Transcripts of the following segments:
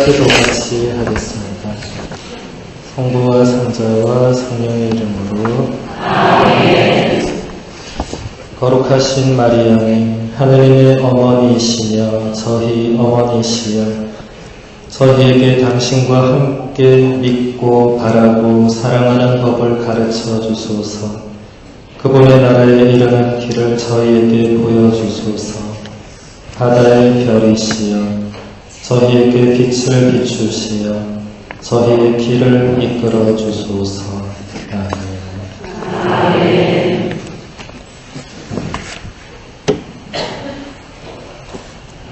기도 같이 하겠습니다. 성부와 성자와 성령의 이름으로 아멘. 거룩하신 마리아님, 하느님의 어머니이시며 저희 어머니이시여, 저희에게 당신과 함께 믿고 바라고 사랑하는 법을 가르쳐 주소서. 그분의 나라에 이르는 길을 저희에게 보여주소서. 바다의 별이시여, 저희에게 빛을 비추시어 저희의 길을 이끌어 주소서. 아멘.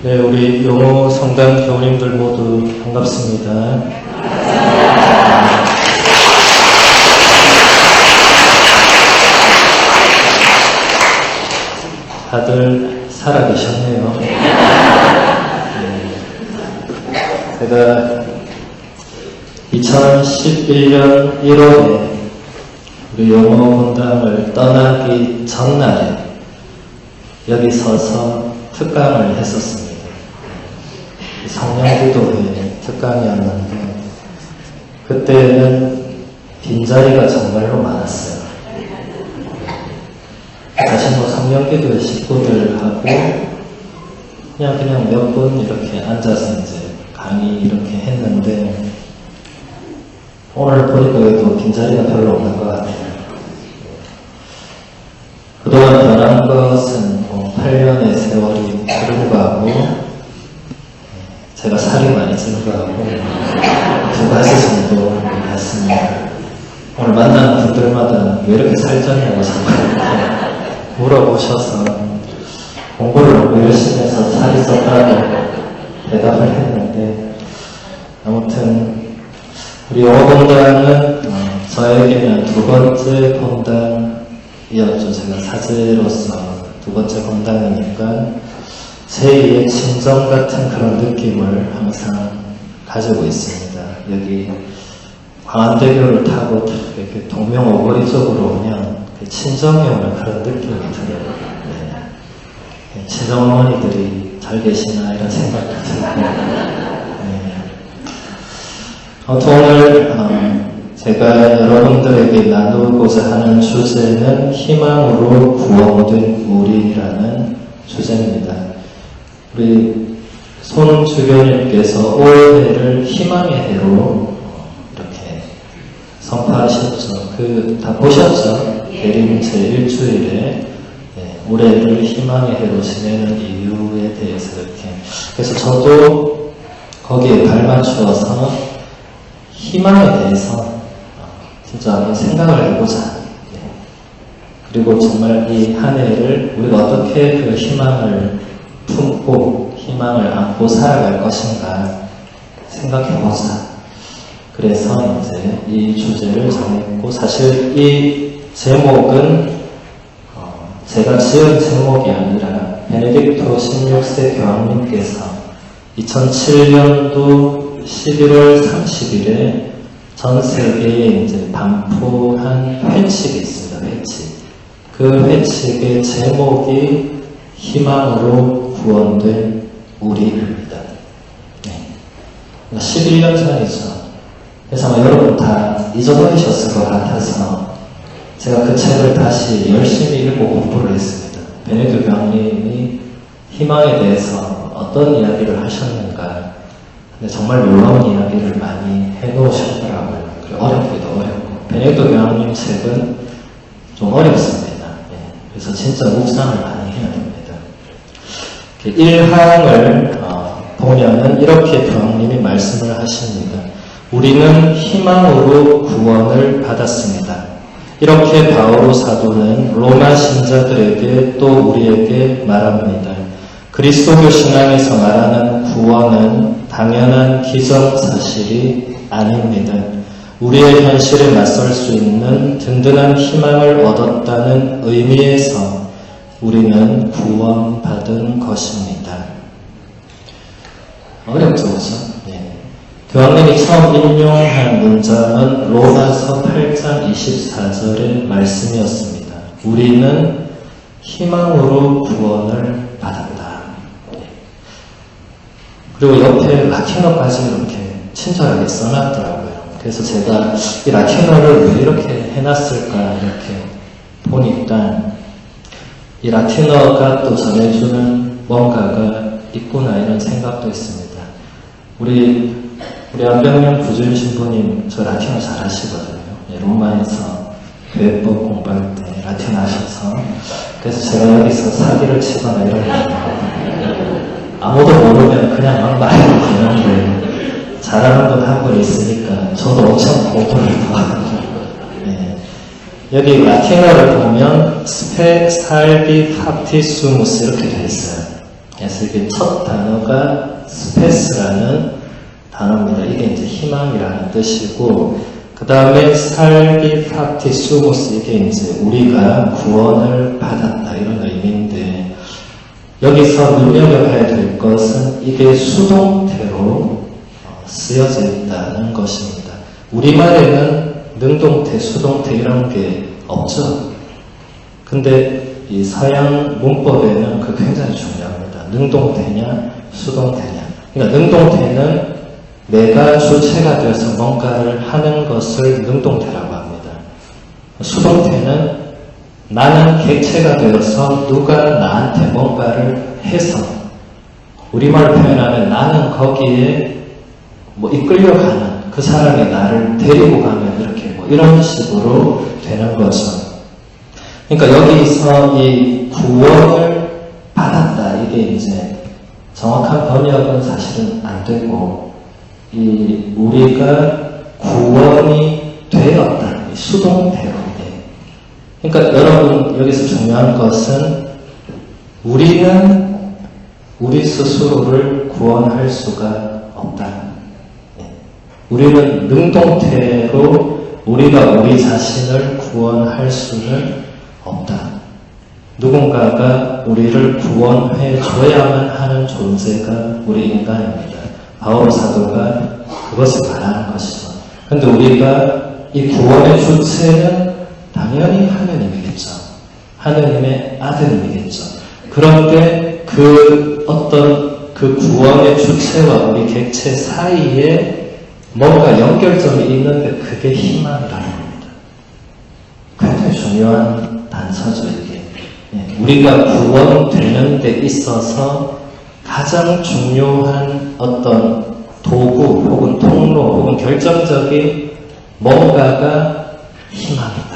네, 우리 용호 성당 교우님들 모두 반갑습니다. 다들 살아계셨네요. 제가 2011년 1월에 우리 용호분당을 떠나기 전날에 여기 서서 특강을 했었습니다. 성령기도회 특강이었는데 그때는 빈자리가 정말로 많았어요. 사실 성령기도회 식구들하고 그냥 몇 분 이렇게 앉아서 이제 강의 이렇게 했는데 오늘 보니까 여기도 빈자리가 별로 없는 것 같아요. 그동안 변한 것은 8년의 세월이 흐르고 가고 제가 살이 많이 찌는 것 같고 2가지 정도 같습니다. 오늘 만나는 분들마다 왜 이렇게 살쪘냐고 자꾸 물어보셔서 공부를 너무 열심히 해서 살이 쪘다고 대답을 했는데, 아무튼 우리 용호분당은 저에게는 두 번째 본당이었죠. 제가 사제로서 두 번째 본당이니까 제2의 친정 같은 그런 느낌을 항상 가지고 있습니다. 여기 광안대교를 타고 이렇게 동명오거리 쪽으로 오면 친정에 오는 그런 느낌이 들어요. 네. 친정 어머니들이 잘 계시나 이런 생각이 들고, 네. 오늘 제가 여러분들에게 나누고자 하는 주제는 희망으로 구원된 우리라는 주제입니다. 우리 손주교님께서 올해를 희망의 해로 이렇게 선포하셨죠. 다 보셨죠? 대림 제1주일에 올해를 희망의 해로 지내는 이유에 대해서 이렇게. 그래서 저도 거기에 발맞추어서 희망에 대해서 진짜 한번 생각을 해보자. 그리고 정말 이 한 해를 우리가 어떻게 그 희망을 품고 희망을 안고 살아갈 것인가 생각해보자. 그래서 이제 이 주제를 정했고, 사실 이 제목은 제가 지은 제목이 아니라 베네딕토 16세 교황님께서 2007년도 11월 30일에 전 세계에 이제 반포한 회칙이 있습니다. 회칙. 그 회칙의 제목이 희망으로 구원된 우리입니다. 네. 11년 전이죠. 그래서 아마 여러분 다 잊어버리셨을 것 같아서 제가 그 책을 다시 열심히 읽고 공부를 했습니다. 베네딕토 교황님이 희망에 대해서 어떤 이야기를 하셨는가. 근데 정말 놀라운 이야기를 많이 해놓으셨더라고요. 어렵기도 어렵고. 베네딕토 교황님 책은 좀 어렵습니다. 그래서 진짜 묵상을 많이 해야 됩니다. 1항을 보면은 이렇게 교황님이 말씀을 하십니다. 우리는 희망으로 구원을 받았습니다. 이렇게 바오로 사도는 로마 신자들에게 또 우리에게 말합니다. 그리스도교 신앙에서 말하는 구원은 당연한 기정사실이 아닙니다. 우리의 현실에 맞설 수 있는 든든한 희망을 얻었다는 의미에서 우리는 구원받은 것입니다. 어렵죠, 그렇죠? 네. 교황님이 처음 인용한 문장은 로마서 8장 24절의 말씀이었습니다. 우리는 희망으로 구원을 받았다. 그리고 옆에 라틴어까지 이렇게 친절하게 써놨더라고요. 그래서 제가 이 라틴어를 왜 이렇게 해놨을까 이렇게 보니까 이 라틴어가 또 전해주는 뭔가가 있구나 이런 생각도 있습니다. 우리 안병영 부주임 신부님 저 라틴어 잘 하시거든요. 로마에서 교회법 공부할 때 라틴어 하셔서 그래서 제가 여기서 사기를 치거나 이런 거 아무도 모르면 그냥 막 말해도 되는데 잘하는 분 한 분 있으니까 저도 엄청 공부를 더 하고 여기 라틴어를 보면 스페 살비 파티수무스 이렇게 되어 있어요. 그래서 이게 첫 단어가 스페스라는 단어입니다. 이게 이제 희망이라는 뜻이고, 그 다음에 살비 파티수무스 이게 이제 우리가 구원을 받았다 이런 의미인데, 여기서 눈여겨봐야 될 것은 이게 수동태로 쓰여져 있다는 것입니다. 우리말에는 능동태, 수동태 이런 게 없죠. 근데 이 서양 문법에는 그 굉장히 중요합니다. 능동태냐, 수동태냐. 그러니까 능동태는 내가 주체가 되어서 뭔가를 하는 것을 능동태라고 합니다. 수동태는 나는 객체가 되어서 누가 나한테 뭔가를 해서 우리말로 표현하면 나는 거기에 이끌려가는 그 사람이 나를 데리고 가면 이렇게 이런 식으로 되는 거죠. 그러니까 여기서 이 구원을 받았다 이게 이제 정확한 번역은 사실은 안 되고 이 우리가 구원이 되었다 이 수동태로 그러니까 여러분 여기서 중요한 것은 우리는 우리 스스로를 구원할 수가 없다. 우리는 능동태로 우리가 우리 자신을 구원할 수는 없다. 누군가가 우리를 구원해 줘야만 하는 존재가 우리 인간입니다. 바울 사도가 그것을 말하는 것이죠. 그런데 우리가 이 구원의 주체는 당연히 하느님이겠죠. 하느님의 아들님이겠죠. 그런데 그 어떤 그 구원의 주체와 우리 객체 사이에 뭔가 연결점이 있는데 그게 희망이라는 겁니다. 굉장히 중요한 단서죠, 이게. 우리가 구원되는 데 있어서 가장 중요한 어떤 도구 혹은 통로 혹은 결정적인 뭔가가 희망이다.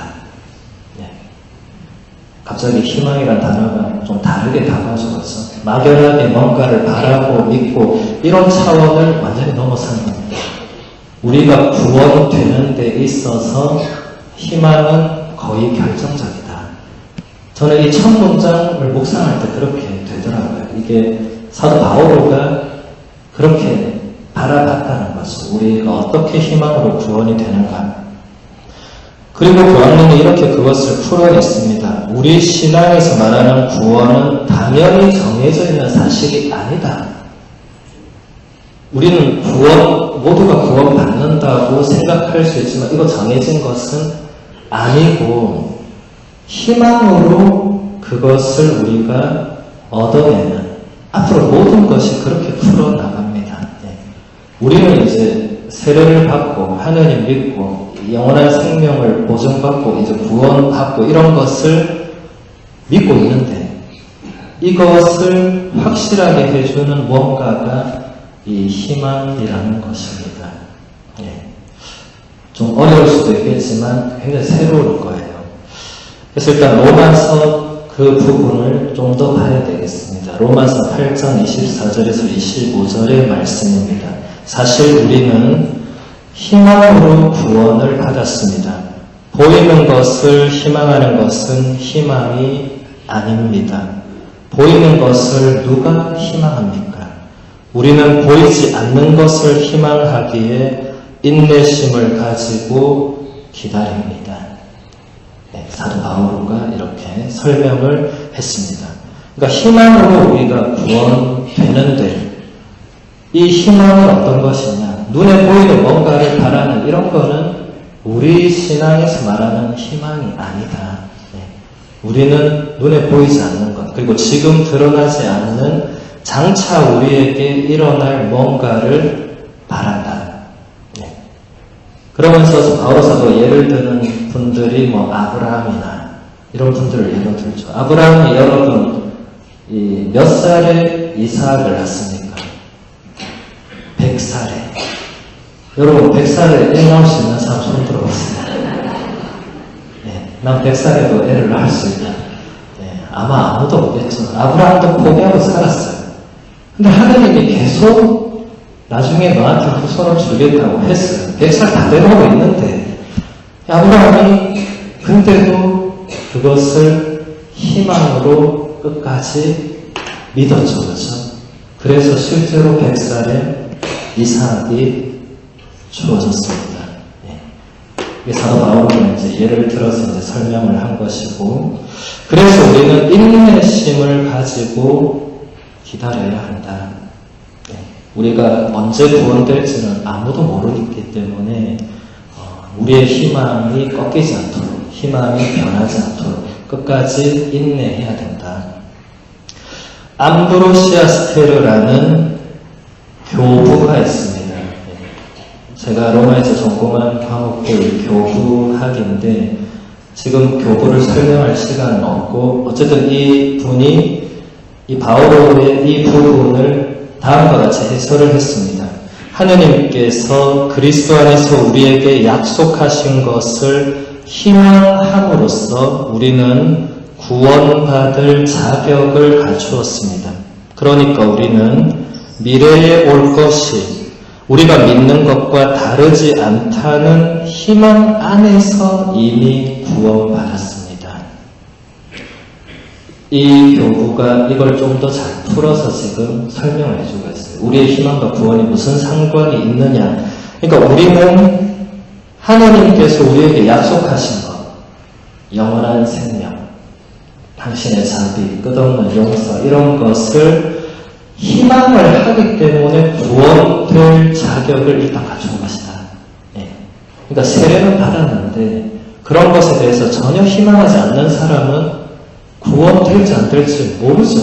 갑자기 희망이라는 단어가 좀 다르게 다가져서 막연하게 뭔가를 바라고 믿고 이런 차원을 완전히 넘어서는 겁니다. 우리가 구원되는 데 있어서 희망은 거의 결정적이다. 저는 이 첫 문장을 묵상할 때 그렇게 되더라고요. 이게 사도 바오로가 그렇게 바라봤다는 거죠. 우리가 어떻게 희망으로 구원이 되는가. 그리고 교황님이 이렇게 그것을 풀어냈습니다. 우리 신앙에서 말하는 구원은 당연히 정해져 있는 사실이 아니다. 우리는 모두가 구원받는다고 생각할 수 있지만 이거 정해진 것은 아니고 희망으로 그것을 우리가 얻어내는 앞으로 모든 것이 그렇게 풀어나갑니다. 우리는 이제 세례를 받고 하느님 믿고 영원한 생명을 보증받고 이제 구원받고 이런 것을 믿고 있는데 이것을 확실하게 해주는 뭔가가 이 희망이라는 것입니다. 좀 어려울 수도 있겠지만 굉장히 새로울 거예요. 그래서 일단 로마서 그 부분을 좀 더 봐야 되겠습니다. 로마서 8장 24절에서 25절의 말씀입니다. 사실 우리는 희망으로 구원을 받았습니다. 보이는 것을 희망하는 것은 희망이 아닙니다. 보이는 것을 누가 희망합니까? 우리는 보이지 않는 것을 희망하기에 인내심을 가지고 기다립니다. 사도 바오로가 이렇게 설명을 했습니다. 그러니까 희망으로 우리가 구원되는데 이 희망은 어떤 것이냐? 눈에 보이는 뭔가를 바라는 이런 거는 우리 신앙에서 말하는 희망이 아니다. 우리는 눈에 보이지 않는 것, 그리고 지금 드러나지 않는 장차 우리에게 일어날 뭔가를 바란다. 네. 그러면서 바울 사도 예를 드는 분들이 뭐 아브라함이나 이런 분들을 예로 들죠. 아브라함이 여러분 몇 살에 이삭을 낳습니까? 100살에. 여러분 100살에 애 낳을 수 있는 사람 손 들어보세요. 네, 난 100살에도 애를 낳을 수 있다. 네, 아마 아무도 없겠죠. 아브라함도 포기하고 살았어요. 근데 하나님이 계속 나중에 너한테 후손을 주겠다고 했어요. 100살 다 돼가고 있는데 아브라함이 근데도 그것을 희망으로 끝까지 믿었죠. 그렇죠? 그래서 실제로 100살에 이삭이 주어졌습니다. 예. 사도 바울은 이제 예를 들어서 이제 설명을 한 것이고, 그래서 우리는 인내심을 가지고 기다려야 한다. 예. 우리가 언제 구원될지는 아무도 모르기 때문에 우리의 희망이 꺾이지 않도록, 희망이 변하지 않도록 끝까지 인내해야 된다. 암브로시아스테르라는 교부가 있습니다. 제가 로마에서 전공한 과목도 교부학인데 지금 교부를 설명할 시간은 없고 어쨌든 이 분이 이 바오로의 이 부분을 다음과 같이 해설을 했습니다. 하느님께서 그리스도 안에서 우리에게 약속하신 것을 희망함으로써 우리는 구원받을 자격을 갖추었습니다. 그러니까 우리는 미래에 올 것이 우리가 믿는 것과 다르지 않다는 희망 안에서 이미 구원받았습니다. 이 교부가 이걸 좀 더 잘 풀어서 지금 설명을 해주고 있어요. 우리의 희망과 구원이 무슨 상관이 있느냐. 그러니까 우리는 하나님께서 우리에게 약속하신 것, 영원한 생명, 당신의 자비, 끝없는 용서 이런 것을 희망을 하기 때문에 구원될 자격을 일단 갖춘 것이다. 예. 그러니까 세례는 받았는데 그런 것에 대해서 전혀 희망하지 않는 사람은 구원될지 안 될지 모르죠.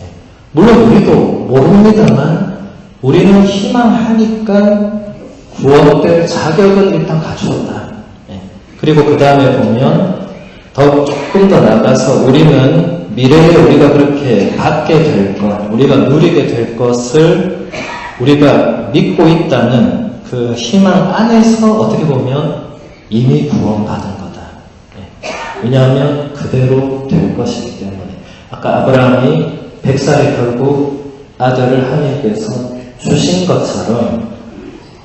예. 물론 우리도 모릅니다만 우리는 희망하니까 구원될 자격은 일단 갖추었다. 예. 그리고 그 다음에 보면 조금 더 나가서 우리는 미래에 우리가 그렇게 받게 될 것, 우리가 누리게 될 것을 우리가 믿고 있다는 그 희망 안에서 어떻게 보면 이미 구원받은 거다. 네. 왜냐하면 그대로 될 것이기 때문에. 아까 아브라함이 100살에 결국 아들을 하나님께서 주신 것처럼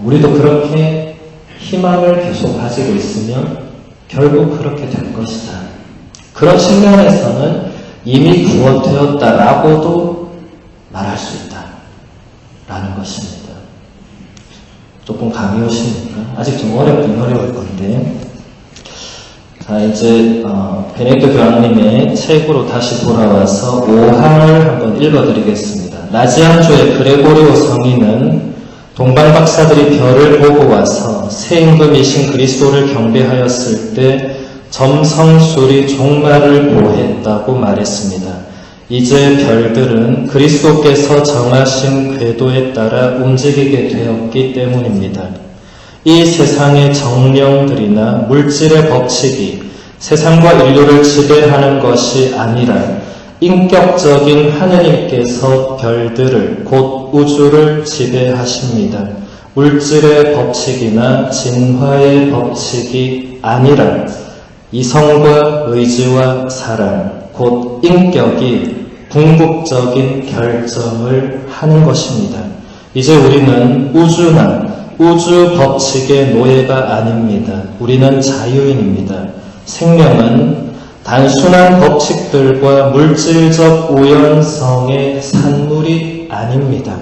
우리도 그렇게 희망을 계속 가지고 있으면 결국 그렇게 될 것이다. 그런 측면에서는 이미 구원되었다라고도 말할 수 있다. 라는 것입니다. 조금 감이 오십니까? 아직 좀 어렵긴 어려울 건데. 자, 이제, 베네딕토 교황님의 책으로 다시 돌아와서 5항을 한번 읽어드리겠습니다. 나지안주의 그레고리오 성인은 동방 박사들이 별을 보고 와서 새 임금이신 그리스도를 경배하였을 때 점성술이 종말을 보했다고 말했습니다. 이제 별들은 그리스도께서 정하신 궤도에 따라 움직이게 되었기 때문입니다. 이 세상의 정령들이나 물질의 법칙이 세상과 인류를 지배하는 것이 아니라 인격적인 하느님께서 별들을 곧 우주를 지배하십니다. 물질의 법칙이나 진화의 법칙이 아니라 이성과 의지와 사랑, 곧 인격이 궁극적인 결정을 하는 것입니다. 이제 우리는 우주나 우주 법칙의 노예가 아닙니다. 우리는 자유인입니다. 생명은 단순한 법칙들과 물질적 우연성의 산물이 아닙니다.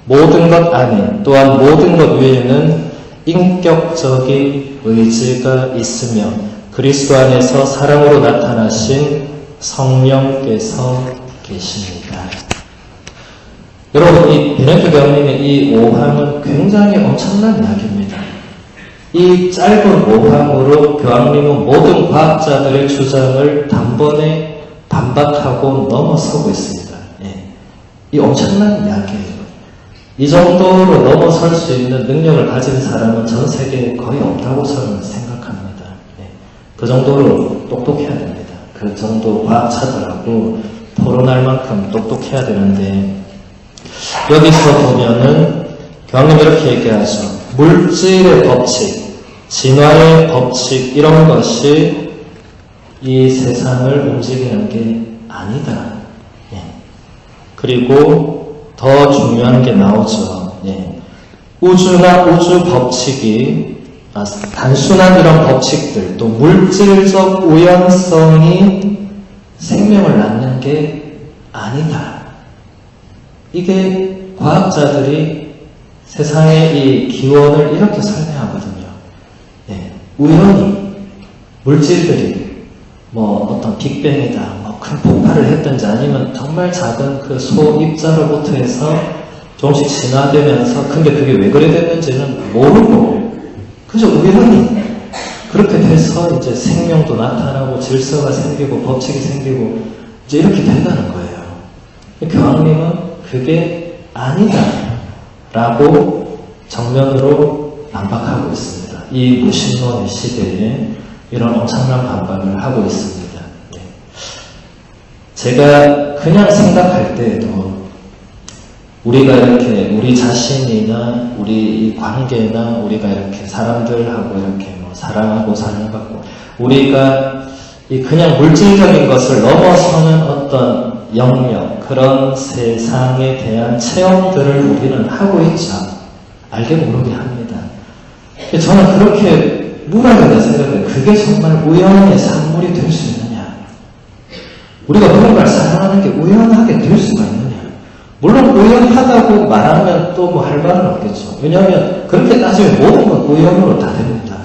모든 것 안에 또한 모든 것 외에는 인격적인 의지가 있으며 그리스도 안에서 사랑으로 나타나신 성령께서 계십니다. 여러분, 이 베네딕토 교황님의 이 5항은 굉장히 엄청난 이야기입니다. 이 짧은 5항으로 교황님은 모든 과학자들의 주장을 단번에 반박하고 넘어서고 있습니다. 예. 이 엄청난 이야기예요. 이 정도로 넘어설 수 있는 능력을 가진 사람은 전 세계에 거의 없다고 저는 생각합니다. 그 정도로 똑똑해야 됩니다. 그 정도 과학자들하고 토론할 만큼 똑똑해야 되는데, 여기서 보면은 교황님 이렇게 얘기하죠. 물질의 법칙, 진화의 법칙, 이런 것이 이 세상을 움직이는 게 아니다. 그리고 더 중요한 게 나오죠. 우주나 우주 법칙이, 단순한 이런 법칙들, 또 물질적 우연성이 생명을 낳는 게 아니다. 이게 과학자들이 세상의 이 기원을 이렇게 설명하거든요. 우연히 물질들이 어떤 빅뱅이다, 큰 폭발을 했든지 아니면 정말 작은 그 소 입자로부터 해서 조금씩 진화되면서, 근데 그게 왜 그래 됐는지는 모르고 그저 우연히 그렇게 돼서 이제 생명도 나타나고 질서가 생기고 법칙이 생기고 이제 이렇게 된다는 거예요. 교황님은 그게 아니다 라고 정면으로 반박하고 있습니다. 이 무신론의 시대에 이런 엄청난 반박을 하고 있습니다. 제가 그냥 생각할 때에도 우리가 이렇게 우리 자신이나 우리 관계나 우리가 이렇게 사람들하고 이렇게 사랑하고 사랑받고, 우리가 이 그냥 물질적인 것을 넘어서는 어떤 영역, 그런 세상에 대한 체험들을 우리는 하고 있죠. 알게 모르게 합니다. 저는 그렇게 무라하게 생각해요. 그게 정말 우연의 산물이 될 수 있느냐? 우리가 누군가를 사랑하는 게 우연하게 될 수가 있느냐? 물론 우연하다고 말하면 또 할 말은 없겠죠. 왜냐하면 그렇게 따지면 모든 건 우연으로 다 됩니다.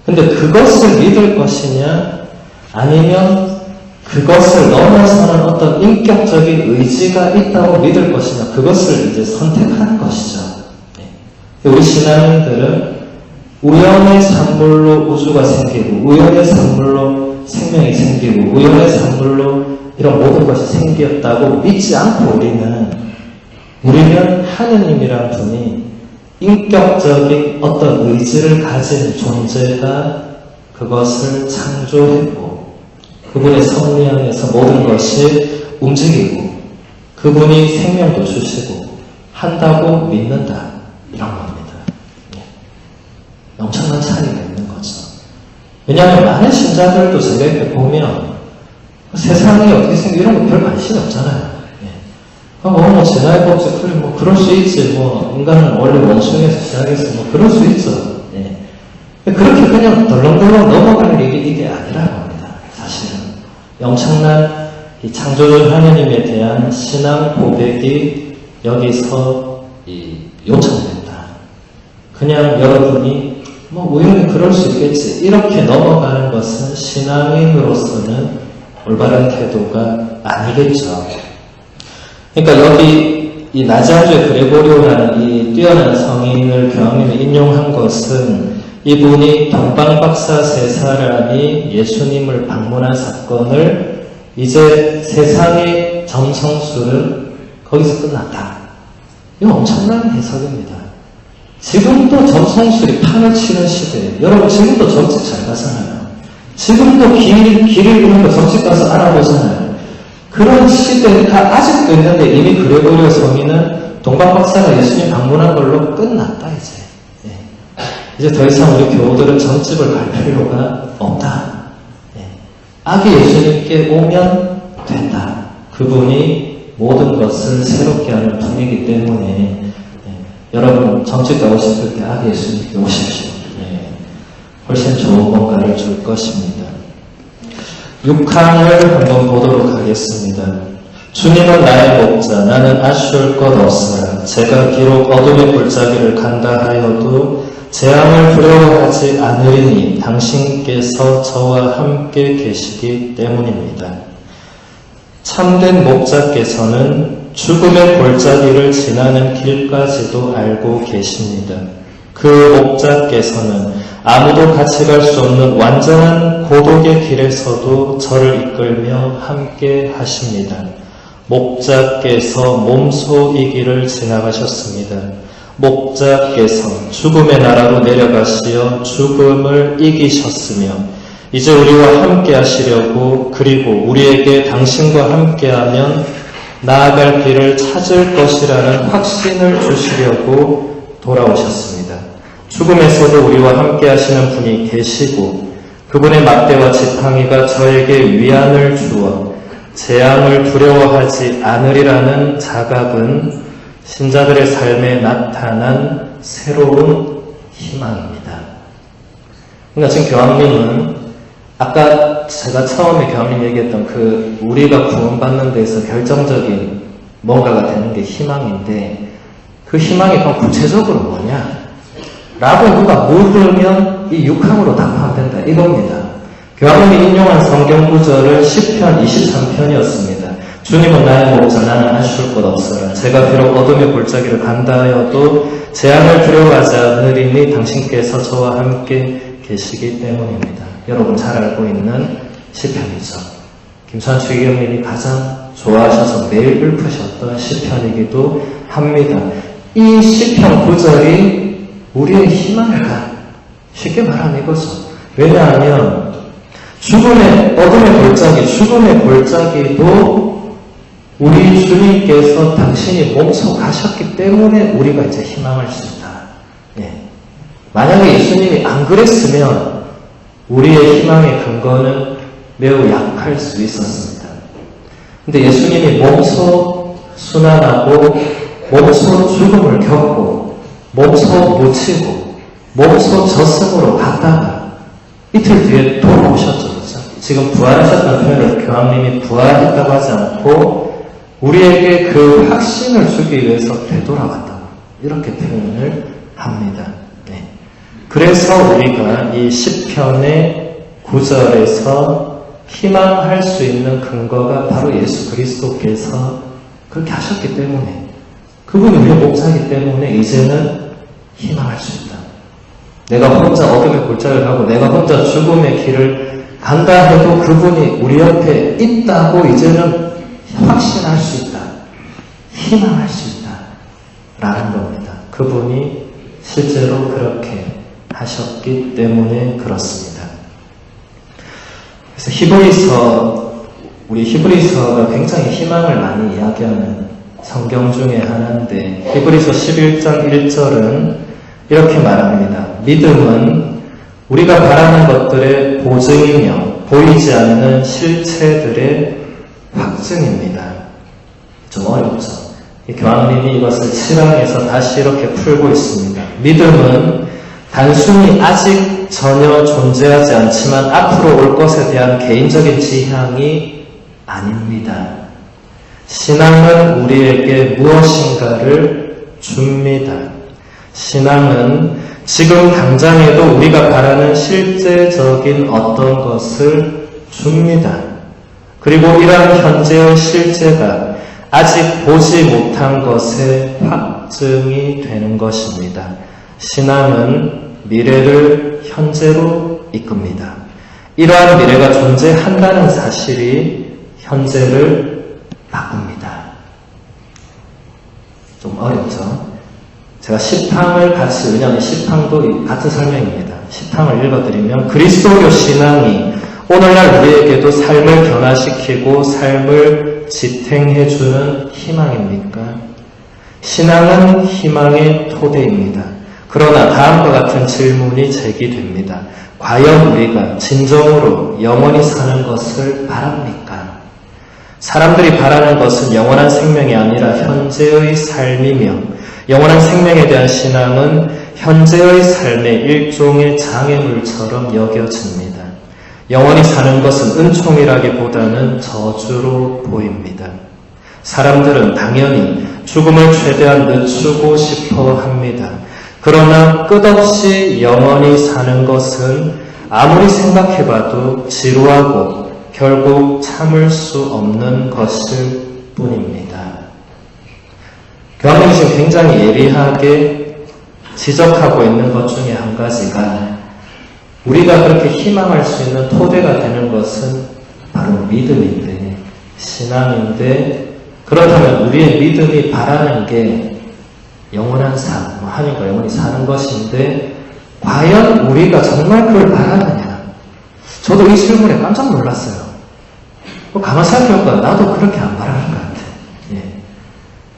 근데 그것을 믿을 것이냐, 아니면 그것을 넘어서는 어떤 인격적인 의지가 있다고 믿을 것이냐, 그것을 이제 선택하는 것이죠. 우리 신앙인들은 우연의 산물로 우주가 생기고, 우연의 산물로 생명이 생기고, 우연의 산물로 이런 모든 것이 생겼다고 믿지 않고 우리는 하느님이란 분이 인격적인 어떤 의지를 가진 존재가 그것을 창조했고, 그분의 섭리 안에서 모든 것이 움직이고, 그분이 생명도 주시고 한다고 믿는다, 이런 겁니다. 엄청난 차이가 있는 거죠. 왜냐하면 많은 신자들도 제가 이렇게 보면 세상이 어떻게 생겨 이런 거 별 관심이 없잖아요. 진화의 법칙, 그래, 그럴 수 있지. 인간은 원래 원숭이에서 시작해서 그럴 수 있어. 그렇게 그냥 덜렁덜렁 넘어갈 일이 이게 아니라고 합니다. 사실은. 엄청난 이 창조주 하느님에 대한 신앙 고백이 여기서 요청된다. 그냥 여러분이 우연히 그럴 수 있겠지, 이렇게 넘어가는 것은 신앙인으로서는 올바른 태도가 아니겠죠. 그러니까 여기 이 나자주의 그레고리오라는 이 뛰어난 성인을 교황님이 인용한 것은, 이분이 동방박사 세 사람이 예수님을 방문한 사건을 이제 세상의 점성술은 거기서 끝났다. 이거 엄청난 해석입니다. 지금도 점성술이 판을 치는 시대에, 여러분 지금도 점집 잘 가잖아요. 지금도 길을 잃은 거 점집 가서 알아보잖아요. 그런 시대가 아직도 있는데, 이미 그레고리오 성인은 동방박사가 예수님 방문한 걸로 끝났다, 이제. 이제 더 이상 우리 교우들은 점집을 갈 필요가 없다. 아기 예수님께 오면 된다. 그분이 모든 것을 새롭게 하는 분이기 때문에, 여러분 점집 가고 싶을 때 아기 예수님께 오십시오. 훨씬 좋은 뭔가를 줄 것입니다. 6항을 한번 보도록 하겠습니다. 주님은 나의 목자, 나는 아쉬울 것 없으라. 제가 비록 어둠의 골짜기를 간다 하여도 재앙을 두려워하지 않으리니 당신께서 저와 함께 계시기 때문입니다. 참된 목자께서는 죽음의 골짜기를 지나는 길까지도 알고 계십니다. 그 목자께서는 아무도 같이 갈 수 없는 완전한 고독의 길에서도 저를 이끌며 함께 하십니다. 목자께서 몸소 이 길을 지나가셨습니다. 목자께서 죽음의 나라로 내려가시어 죽음을 이기셨으며 이제 우리와 함께 하시려고 그리고 우리에게 당신과 함께하면 나아갈 길을 찾을 것이라는 확신을 주시려고 돌아오셨습니다. 죽음에서도 우리와 함께 하시는 분이 계시고 그분의 막대와 지팡이가 저에게 위안을 주어 재앙을 두려워하지 않으리라는 자각은 신자들의 삶에 나타난 새로운 희망입니다. 그러니까 지금 교황님은 아까 제가 처음에 교황님 얘기했던 그 우리가 구원받는 데서 결정적인 뭔가가 되는 게 희망인데 그 희망이 그럼 구체적으로 뭐냐? 라고 누가 물으면 이 6항으로 답하면 된다 이겁니다. 교황님이 인용한 성경 구절은 시편 23편이었습니다. 주님은 나의 목자 나는 아쉬울 것 없어라. 제가 비록 어둠의 골짜기를 간다 하여도 재앙을 두려워하지 않으리니 당신께서 저와 함께 계시기 때문입니다. 여러분 잘 알고 있는 시편이죠. 김수환 주기경님이 가장 좋아하셔서 매일 읊으셨던 시편이기도 합니다. 이 시편 구절이 우리의 희망이다. 쉽게 말하면 이거죠. 왜냐하면 죽음의 어둠의 골짜기, 죽음의 골짜기도 우리 주님께서 당신이 몸소 가셨기 때문에 우리가 이제 희망할 수 있다. 예. 만약에 예수님이 안 그랬으면 우리의 희망의 근거는 매우 약할 수 있었습니다. 근데 예수님이 몸소 순환하고 몸소 죽음을 겪고 몸소 묻히고 몸소 저승으로 갔다가 이틀 뒤에 돌아오셨죠. 그렇죠? 지금 부활하셨다는 표현을 교황님이 부활했다고 하지 않고 우리에게 그 확신을 주기 위해서 되돌아갔다고 이렇게 표현을 합니다. 네. 그래서 우리가 이 시편의 9절에서 희망할 수 있는 근거가 바로 예수 그리스도께서 그렇게 하셨기 때문에 그분이 우리의 목자이기 때문에 이제는 희망할 수 있다. 내가 혼자 어둠의 골짜기를 가고 내가 혼자 죽음의 길을 간다 해도 그분이 우리 옆에 있다고 이제는 확신할 수 있다. 희망할 수 있다. 라는 겁니다. 그분이 실제로 그렇게 하셨기 때문에 그렇습니다. 그래서 우리 히브리서가 굉장히 희망을 많이 이야기하는 성경 중에 하나인데 히브리서 11장 1절은 이렇게 말합니다. 믿음은 우리가 바라는 것들의 보증이며 보이지 않는 실체들의 확증입니다. 좀 어렵죠. 교황님이 이것을 7항에서 다시 이렇게 풀고 있습니다. 믿음은 단순히 아직 전혀 존재하지 않지만 앞으로 올 것에 대한 개인적인 지향이 아닙니다. 신앙은 우리에게 무엇인가를 줍니다. 신앙은 지금 당장에도 우리가 바라는 실제적인 어떤 것을 줍니다. 그리고 이러한 현재의 실제가 아직 보지 못한 것의 확증이 되는 것입니다. 신앙은 미래를 현재로 이끕니다. 이러한 미래가 존재한다는 사실이 현재를 바꿉니다. 좀 어렵죠? 제가 10항을 같이, 왜냐하면 10항도 같은 설명입니다. 10항을 읽어드리면 그리스도교 신앙이 오늘날 우리에게도 삶을 변화시키고 삶을 지탱해주는 희망입니까? 신앙은 희망의 토대입니다. 그러나 다음과 같은 질문이 제기됩니다. 과연 우리가 진정으로 영원히 사는 것을 바랍니까? 사람들이 바라는 것은 영원한 생명이 아니라 현재의 삶이며 영원한 생명에 대한 신앙은 현재의 삶의 일종의 장애물처럼 여겨집니다. 영원히 사는 것은 은총이라기보다는 저주로 보입니다. 사람들은 당연히 죽음을 최대한 늦추고 싶어 합니다. 그러나 끝없이 영원히 사는 것은 아무리 생각해봐도 지루하고 결국 참을 수 없는 것일 뿐입니다. 교황님이 지금 굉장히 예리하게 지적하고 있는 것 중에 한 가지가 우리가 그렇게 희망할 수 있는 토대가 되는 것은 바로 믿음인데, 신앙인데, 그렇다면 우리의 믿음이 바라는 게 영원한 삶, 하나님과 영원히 사는 것인데 과연 우리가 정말 그걸 바라느냐? 저도 이 질문에 깜짝 놀랐어요. 가만 생각해볼까? 나도 그렇게 안 바라는 것 같아. 예.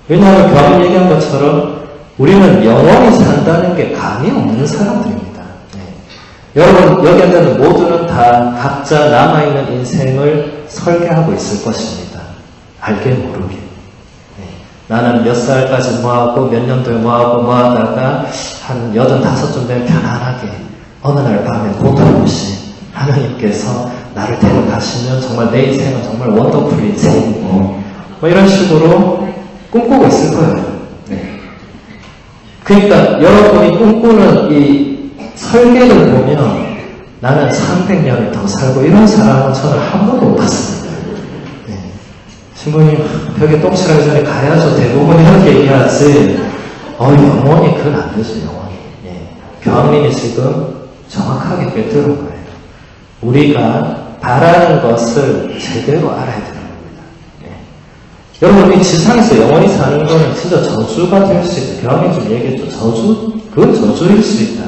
왜냐하면 교황이 얘기한 것처럼 우리는 영원히 산다는 게 감이 없는 사람들입니다. 예. 여러분 여기 앉아있는 모두는 다 각자 남아있는 인생을 설계하고 있을 것입니다. 알게 모르게. 예. 나는 몇 살까지 뭐하고 몇 년도에 뭐하다가 한 85쯤 되면 편안하게 어느 날 밤에 고통 없이 하나님께서 나를 데려가시면 정말 내 인생은 정말 원더풀 인생이고 뭐 이런 식으로 꿈꾸고 있을 거예요. 네. 그러니까 여러분이 꿈꾸는 이 설계를 보면 나는 300년을 더 살고 이런 사람은 저는 한 번도 못 봤습니다. 네. 신부님 벽에 똥칠하기 전에 가야죠. 대부분 이렇게 얘기하지 영원히 그건 안 되죠. 영원히. 예. 교황님이 지금 정확하게 꿰뚫은 거예요. 우리가 바라는 것을 제대로 알아야 되는 겁니다. 예. 여러분, 이 지상에서 영원히 사는 거는 진짜 저주가 될 수 있다. 교황이 좀 얘기했죠. 그건 저주일 수 있다.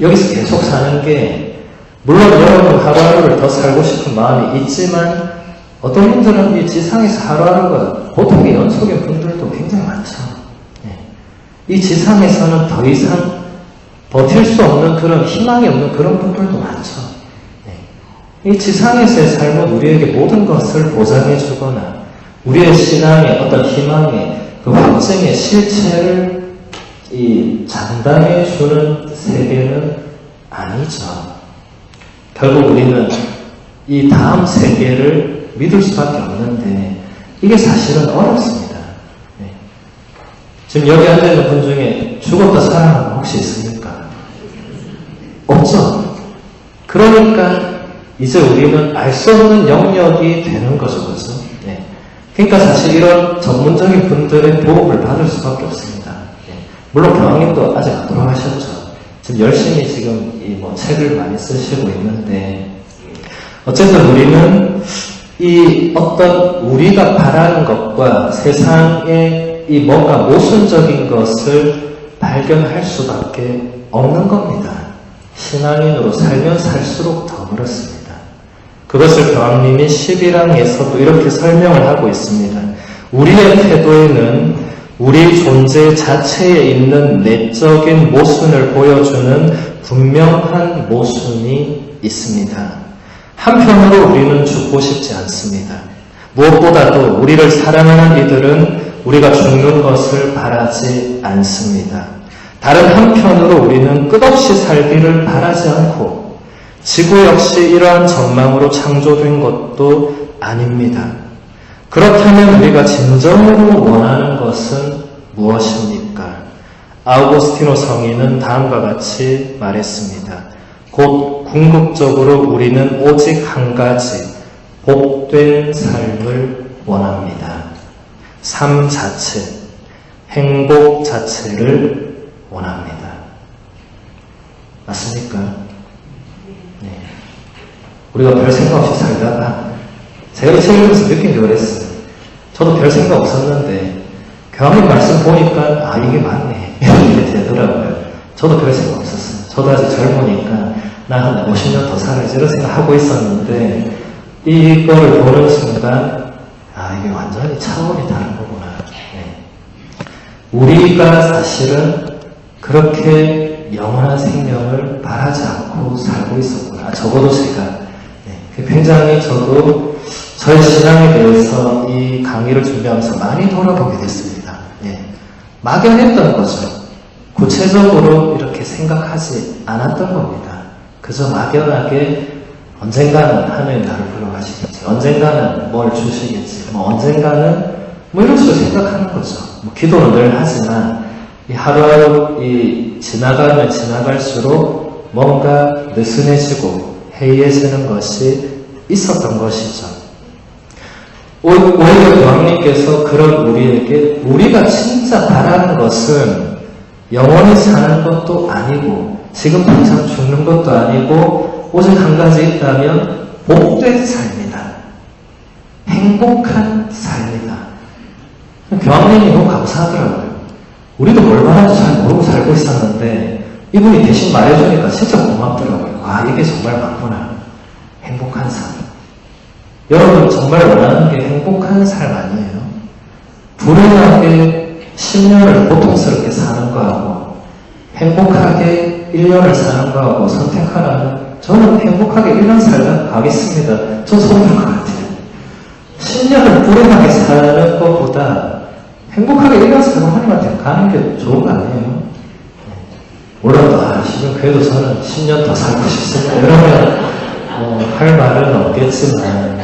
여기서 계속 사는 게, 물론 여러분 하루하루를 더 살고 싶은 마음이 있지만, 어떤 분들은 이 지상에서 하루하루가 고통의 연속인 분들도 굉장히 많죠. 예. 이 지상에서는 더 이상 버틸 수 없는 그런 희망이 없는 그런 분들도 많죠. 이 지상에서의 삶은 우리에게 모든 것을 보장해 주거나 우리의 신앙의 어떤 희망의 그 확증의 실체를 장담해 주는 세계는 아니죠. 결국 우리는 이 다음 세계를 믿을 수밖에 없는데 이게 사실은 어렵습니다. 네. 지금 여기 앉아있는 분 중에 죽었다 살아난 분 혹시 있습니까? 없죠. 그러니까 이제 우리는 알 수 없는 영역이 되는 거죠, 그렇죠? 네. 그러니까 사실 이런 전문적인 분들의 도움을 받을 수밖에 없습니다. 네. 물론 교황님도 아직 안 돌아가셨죠. 지금 열심히 지금 책을 많이 쓰시고 있는데 어쨌든 우리는 이 어떤 우리가 바라는 것과 세상의 이 뭔가 모순적인 것을 발견할 수밖에 없는 겁니다. 신앙인으로 살면 살수록 더 그렇습니다. 그것을 교황님이 11항에서도 이렇게 설명을 하고 있습니다. 우리의 태도에는 우리 존재 자체에 있는 내적인 모순을 보여주는 분명한 모순이 있습니다. 한편으로 우리는 죽고 싶지 않습니다. 무엇보다도 우리를 사랑하는 이들은 우리가 죽는 것을 바라지 않습니다. 다른 한편으로 우리는 끝없이 살기를 바라지 않고 지구 역시 이러한 전망으로 창조된 것도 아닙니다. 그렇다면 우리가 진정으로 원하는 것은 무엇입니까? 아우구스티노 성인은 다음과 같이 말했습니다. 곧 궁극적으로 우리는 오직 한 가지 복된 삶을 원합니다. 삶 자체, 행복 자체를 원합니다. 맞습니까? 네. 우리가 별 생각 없이 살다가 제가 이 책을 읽으면서 느낀 게 그랬어요. 저도 별 생각 없었는데 교황님 말씀 보니까 이게 맞네 이렇게 되더라고요. 저도 별 생각 없었어요. 저도 아직 젊으니까 나 한 50년 더 살아야지 이런 생각하고 있었는데 이거를 보는 순간 이게 완전히 차원이 다른 거구나. 네. 우리가 사실은 그렇게 영원한 생명을 바라지 않고 살고 있었구나. 적어도 제가 굉장히 저도 저의 신앙에 대해서 이 강의를 준비하면서 많이 돌아보게 됐습니다. 막연했던 거죠. 구체적으로 이렇게 생각하지 않았던 겁니다. 그저 막연하게 언젠가는 하나님 나를 불러가시겠지. 언젠가는 뭘 주시겠지. 언젠가는 이런 식으로 생각하는 거죠. 기도는 늘 하지만 이 하루하루 지나가면 지나갈수록 뭔가 느슨해지고 해이해지는 것이 있었던 것이죠. 오히려 교황님께서 그런 우리에게 우리가 진짜 바라는 것은 영원히 사는 것도 아니고 지금 당장 죽는 것도 아니고 오직 한 가지 있다면 복된 삶이다. 행복한 삶이다. 교황님이 너무 감사하더라고요. 우리도 뭘 말하는지 잘 모르고 살고 있었는데 이분이 대신 말해주니까 진짜 고맙더라고요. 아, 이게 정말 맞구나. 행복한 삶. 여러분 정말 원하는 게 행복한 삶 아니에요? 불행하게 10년을 고통스럽게 사는 거하고 행복하게 1년을 사는 거하고 선택하라면 저는 행복하게 1년 살다 가겠습니다. 저 속을 것 같아요. 10년을 불행하게 사는 것보다 행복하게 1년 살고 하나님한테 가는 게 좋은 거 아니에요? 물론 지금 그래도 저는 10년 더 살고 싶습니다. 이러면 할 말은 없겠지만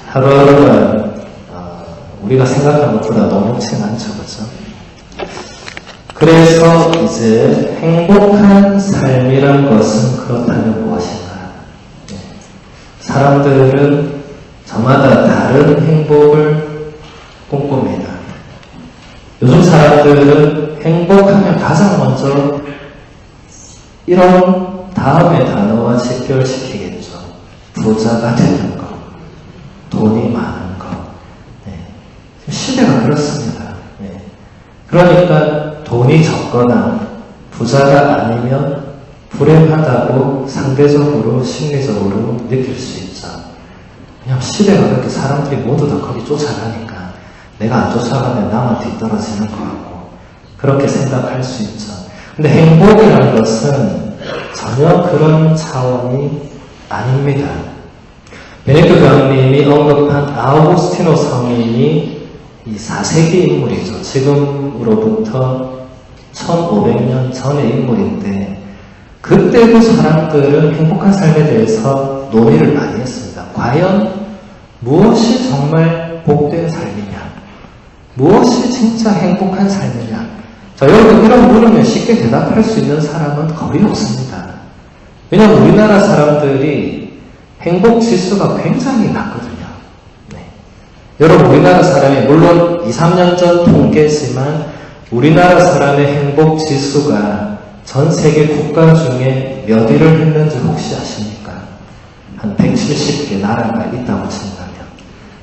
하루하루가 우리가 생각하는 것보다 녹록치 않죠. 그렇죠? 그래서 이제 행복한 삶이란 것은 그렇다면 무엇인가? 사람들은 저마다 다른 행복을 꿈꿉니다. 요즘 사람들은 행복하면 가장 먼저 이런 다음의 단어와 직결시키겠죠. 부자가 되는 것, 돈이 많은 것. 시대가 그렇습니다. 그러니까 돈이 적거나 부자가 아니면 불행하다고 상대적으로 심리적으로 느낄 수 있죠. 그냥 시대가 그렇게 사람들이 모두 다 거기 쫓아가니까 내가 안 쫓아가면 나만 뒤떨어지는 거 같고 그렇게 생각할 수 있죠. 근데 행복이라는 것은 전혀 그런 차원이 아닙니다. 베네토 교황님이 언급한 아우구스티노 성인이 이 4세기 인물이죠. 지금으로부터 1500년 전의 인물인데 그때도 사람들은 행복한 삶에 대해서 논의를 많이 했습니다. 과연 무엇이 정말 복된 삶이냐? 무엇이 진짜 행복한 삶이냐? 자, 여러분 이런 물으면 쉽게 대답할 수 있는 사람은 거의 없습니다. 왜냐하면 우리나라 사람들이 행복 지수가 굉장히 낮거든요. 여러분 우리나라 사람이 물론 2, 3년 전 통계지만 우리나라 사람의 행복 지수가 전 세계 국가 중에 몇 위를 했는지 혹시 아십니까? 한 170개 나라가 있다고 친다면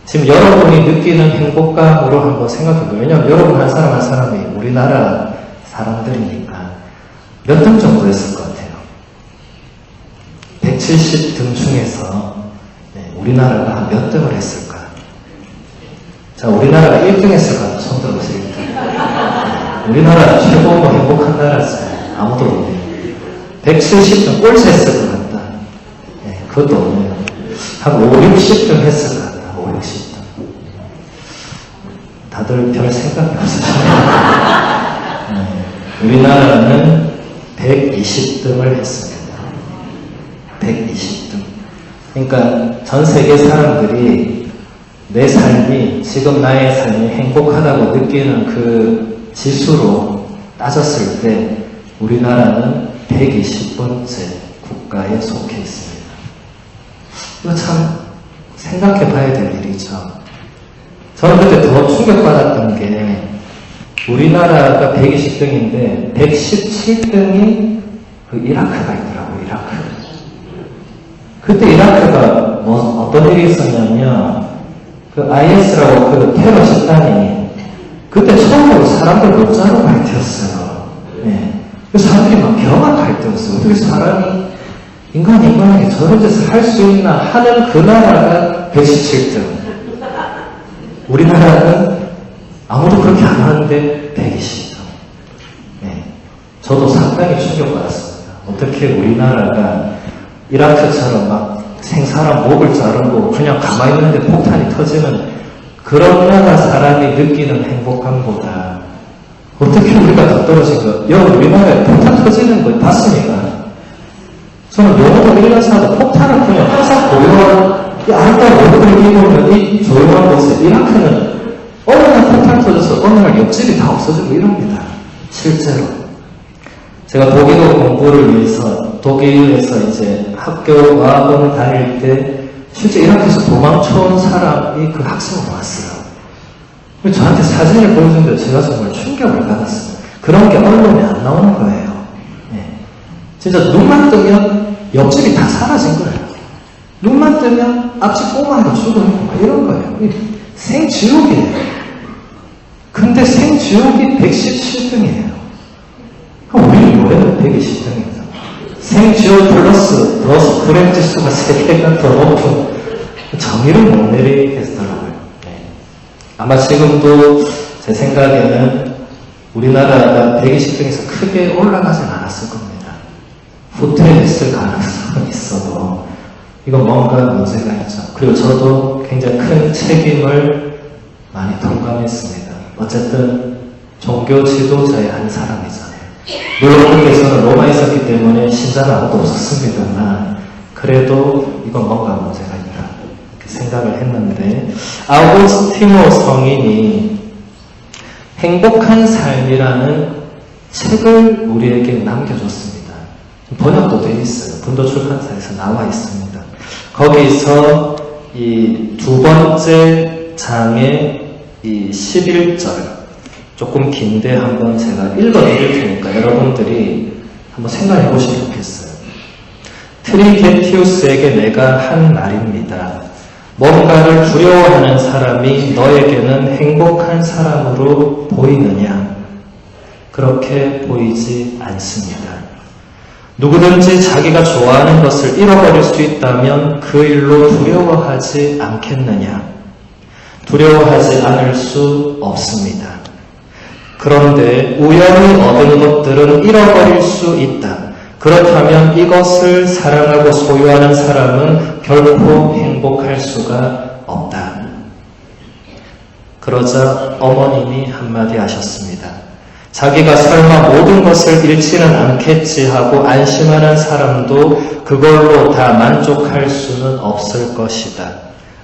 지금 여러분이 느끼는 행복감으로 한번 생각해보세요. 왜냐하면 여러분 한 사람 한 사람이 우리나라 사람들이니까 몇 등 정도 했을 것 같아요. 170등 중에서 우리나라가 한 몇 등을 했을까? 자, 우리나라가 1등 했을 것 같아요. 손 들어보세요. 우리나라 최고 행복한 나라였어요. 아무도 없네요. 170등 꼴찌 했을 것 같다. 그것도 없네요. 한 5, 60등 했을 것 같다. 5, 60등. 다들 별 생각이 없으시네요. 우리나라는 120등을 했습니다. 120등. 그러니까 전 세계 사람들이 내 삶이, 지금 나의 삶이 행복하다고 느끼는 그 지수로 따졌을 때 우리나라는 120번째 국가에 속해 있습니다. 이거 참 생각해 봐야 될 일이죠. 저는 그때 더 충격받았던 게 우리나라가 120등인데 117등이 그 이라크가 있더라고요. 이라크. 그때 이라크가 어떤 일이 있었냐면 그 IS라고 그 테러 집단이 그때 처음으로 사람들 못자로 갈등했어요. 그 사람들이 막 병원 갈등했어요. 어떻게 사람이 인간에게 저런 짓을 할 수 있나 하는 그 나라가 117등. 우리나라는 아무도 그렇게 안 하는데 120등. 저도 상당히 충격받았습니다. 어떻게 우리나라가 이라크처럼 막 생사람 목을 자르고 그냥 가만히 있는데 폭탄이 터지는 그런 나라 사람이 느끼는 행복감보다 어떻게 우리가 더 떨어진 거? 여러분 우리나라에 폭탄 터지는 거 봤습니까? 저는 영어도 1년 사도 폭탄을 그냥 항상 고요한 이 아름다운 얼굴을 입으면 이 조용한 곳에 이라크는 어느 날 폭탄 터져서 어느 날 옆집이 다 없어지고 이럽니다. 실제로. 제가 독일어 공부를 위해서 독일에서 이제 학교 어학원을 다닐 때 실제 이라크에서 도망쳐온 사람이 그 학생으로 왔어요. 저한테 사진을 보여준데 제가 정말 충격을 받았어요. 그런 게 언론에 안 나오는 거예요. 진짜 눈만 뜨면 옆집이 다 사라진 거예요. 눈만 뜨면 앞집 꼬마가 죽어있고 막 이런 거예요. 생지옥이에요. 근데 생지옥이 117등이에요. 그럼 우리는 뭐예요? 120등이에요. 생지옥 플러스 불행지수가 3개가 더 높은 정의를 못 내리겠더라고요. 네. 아마 지금도 제 생각에는 우리나라가 120등에서 크게 올라가진 않았을 겁니다. 후퇴했을 가능성은 있어도 이건 뭔가 문제가 있죠. 그리고 저도 굉장히 큰 책임을 많이 동감했습니다. 어쨌든 종교 지도자의 한 사람이잖아요. 물론 그께서는 로마에 있었기 때문에 신자는 아무도 없었습니다만 그래도 이건 뭔가 문제가 있다 이렇게 생각을 했는데 아우구스티노 성인이 행복한 삶이라는 책을 우리에게 남겨줬습니다. 번역도 되어 있어요. 분도 출판사에서 나와 있습니다. 거기서 이 두 번째 장의 이 11절 조금 긴데 한번 제가 읽어드릴 테니까 여러분들이 한번 생각해 보시면 좋겠어요. 트리게티우스에게 내가 한 말입니다. 뭔가를 두려워하는 사람이 너에게는 행복한 사람으로 보이느냐? 그렇게 보이지 않습니다. 누구든지 자기가 좋아하는 것을 잃어버릴 수 있다면 그 일로 두려워하지 않겠느냐? 두려워하지 않을 수 없습니다. 그런데 우연히 얻은 것들은 잃어버릴 수 있다. 그렇다면 이것을 사랑하고 소유하는 사람은 결코 행복할 수가 없다. 그러자 어머님이 한마디 하셨습니다. 자기가 설마 모든 것을 잃지는 않겠지 하고 안심하는 사람도 그걸로 다 만족할 수는 없을 것이다.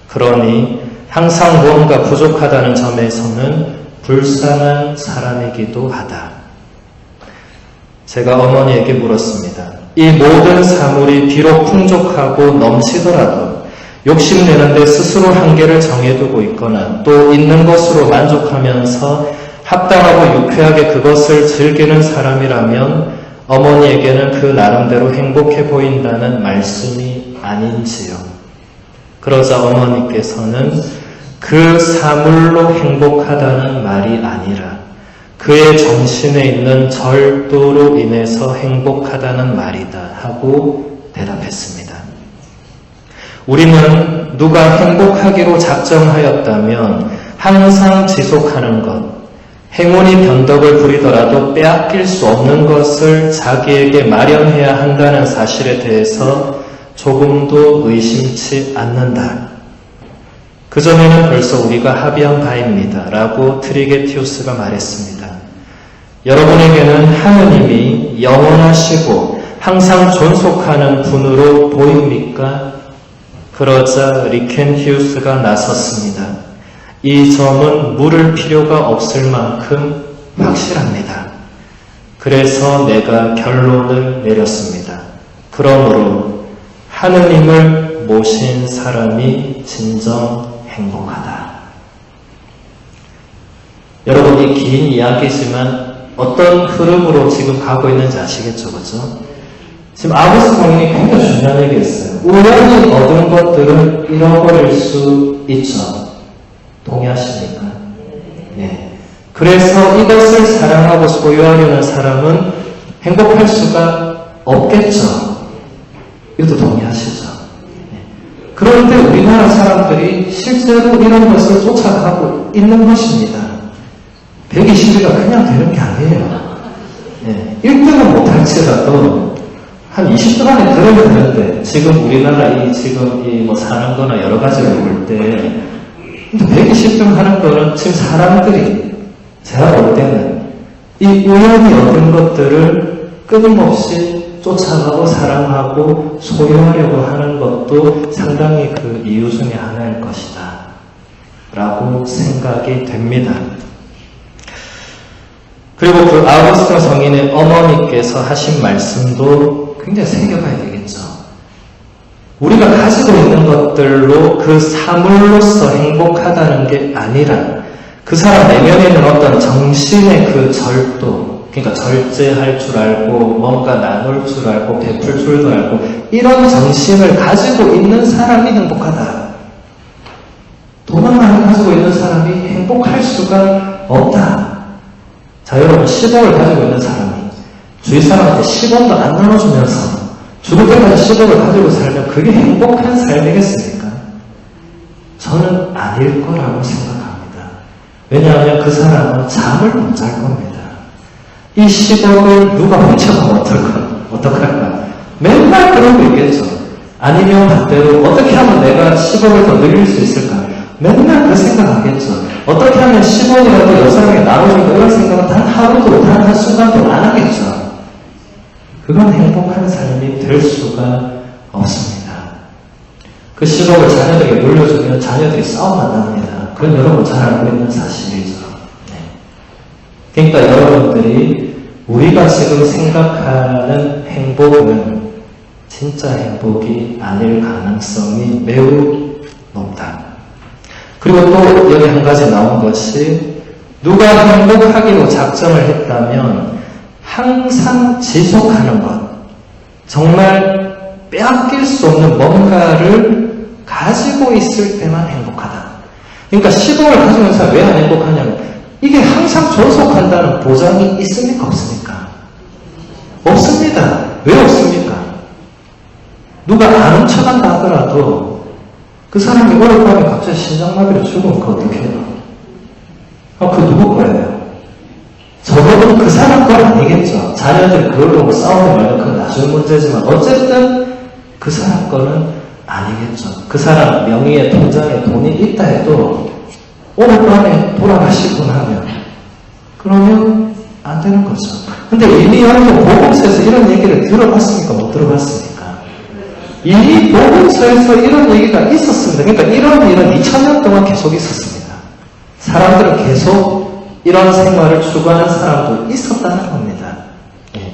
그러니 항상 무언가 부족하다는 점에서는 불쌍한 사람이기도 하다. 제가 어머니에게 물었습니다. 이 모든 사물이 비록 풍족하고 넘치더라도 욕심내는데 스스로 한계를 정해두고 있거나 또 있는 것으로 만족하면서 합당하고 유쾌하게 그것을 즐기는 사람이라면 어머니에게는 그 나름대로 행복해 보인다는 말씀이 아닌지요. 그러자 어머니께서는 그 사물로 행복하다는 말이 아니라 그의 정신에 있는 절도로 인해서 행복하다는 말이다 하고 대답했습니다. 우리는 누가 행복하기로 작정하였다면 항상 지속하는 것, 행운이 변덕을 부리더라도 빼앗길 수 없는 것을 자기에게 마련해야 한다는 사실에 대해서 조금도 의심치 않는다. 그 점에는 벌써 우리가 합의한 바입니다. 라고 트리게티우스가 말했습니다. 여러분에게는 하느님이 영원하시고 항상 존속하는 분으로 보입니까? 그러자 리켄티우스가 나섰습니다. 이 점은 물을 필요가 없을 만큼 확실합니다. 그래서 내가 결론을 내렸습니다. 그러므로 하느님을 모신 사람이 진정 행복하다. 여러분, 이 긴 이야기지만 어떤 흐름으로 지금 가고 있는지 아시겠죠? 그죠? 지금 아구스틴 성인이 굉장히 중요한 얘기 했어요. 우연히 얻은 것들은 잃어버릴 수 있죠. 동의하십니까? 네. 그래서 이것을 사랑하고 소유하려는 사람은 행복할 수가 없겠죠. 이것도 동의하시죠? 네. 그런데 우리나라 사람들이 실제로 이런 것을 쫓아가고 있는 것입니다. 120위가 그냥 되는 게 아니에요. 네. 1등은 못할지라도 한 20등 안에 들어야 되는데 지금 우리나라 지금 뭐 사는 거나 여러 가지를 볼 때 120등 하는 거는 지금 사람들이 제가 볼 때는 이 우연히 얻은 것들을 끊임없이 쫓아가고 사랑하고 소유하려고 하는 것도 상당히 그 이유 중에 하나일 것이다 라고 생각이 됩니다. 그리고 그 아우구스틴 성인의 어머니께서 하신 말씀도 굉장히 새겨봐야 되겠죠. 우리가 가지고 있는 것들로 그 사물로서 행복하다는 게 아니라 그 사람 내면에 있는 어떤 정신의 그 절도, 그러니까 절제할 줄 알고 뭔가 나눌 줄 알고 베풀 줄도 알고 이런 정신을 가지고 있는 사람이 행복하다. 돈만 많이 가지고 있는 사람이 행복할 수가 없다. 자, 여러분 10억을 가지고 있는 사람이 주위 사람한테 10원도 안 나눠주면서 죽을 때까지 10억을 가지고 살면 그게 행복한 삶이겠습니까? 저는 아닐 거라고 생각합니다. 왜냐하면 그 사람은 잠을 못 잘 겁니다. 이 10억을 누가 훔쳐가면 어떡할까? 맨날 그러고 있겠죠. 아니면 반대로 어떻게 하면 내가 10억을 더 늘릴 수 있을까? 맨날 그 생각하겠죠. 어떻게 하면 10억이라도 여사람에게 나눠줄까? 이런 생각은 단 하루도, 단 한순간도 안 하겠죠. 그건 행복한 삶이 될 수가 없습니다. 그 10억을 자녀들에게 물려주면 자녀들이 싸움만 납니다. 그건 여러분 잘 알고 있는 사실이죠. 네. 그러니까 여러분들이 우리가 지금 생각하는 행복은 진짜 행복이 아닐 가능성이 매우 높다. 그리고 또 여기 한 가지 나온 것이 누가 행복하기로 작정을 했다면 항상 지속하는 것, 정말 빼앗길 수 없는 뭔가를 가지고 있을 때만 행복하다. 그러니까 10억을 가지고 있는 사람이 왜 안 행복하냐면 이게 항상 존속한다는 보장이 있습니까? 없습니까? 없습니다. 왜 없습니까? 누가 안 훔쳐간다 하더라도 그 사람이 오랫동안 갑자기 심장마비로 죽으면 그거 어떻게 해요? 그 누구 거예요? 적어도 그 사람 건 아니겠죠. 자녀들이 그걸로 뭐 싸우는 말도 그건 나중에 문제지만 어쨌든 그 사람 거는 아니겠죠. 그 사람 명의의 통장에 돈이 있다 해도 오늘 밤에 돌아가시고 나면 그러면 안 되는 거죠. 근데 이미 여러분 보험서에서 이런 얘기를 들어봤습니까? 못 들어봤습니까? 이미 보험서에서 이런 얘기가 있었습니다. 그러니까 이런 일은 2000년 동안 계속 있었습니다. 사람들은 계속 이런 생활을 추구하는 사람도 있었다는 겁니다. 예.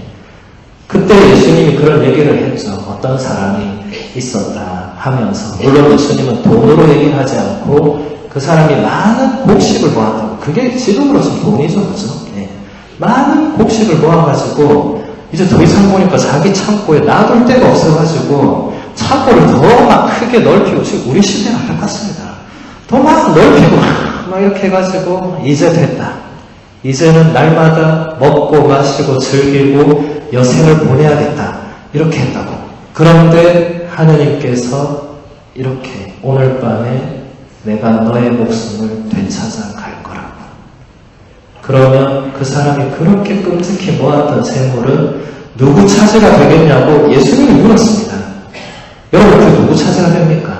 그때 예수님이 그런 얘기를 했죠. 어떤 사람이 있었다 하면서 물론 예수님은 돈으로 얘기하지 않고 그 사람이 많은 곡식을 모았다고. 그게 지금으로서는 돈이죠. 그죠? 예. 많은 곡식을 모아가지고 이제 더 이상 보니까 자기 창고에 놔둘 데가 없어가지고 창고를 더 막 크게 넓히고 지금 우리 시대랑 똑같습니다. 더 막 넓히고 막 이렇게 해가지고 이제 됐다. 이제는 날마다 먹고 마시고 즐기고 여생을 보내야겠다. 이렇게 했다고. 그런데 하느님께서 이렇게 오늘 밤에 내가 너의 목숨을 되찾아 갈 거라고. 그러면 그 사람이 그렇게 끔찍히 모았던 재물은 누구 차지가 되겠냐고 예수님이 물었습니다. 여러분 그 누구 차지가 됩니까?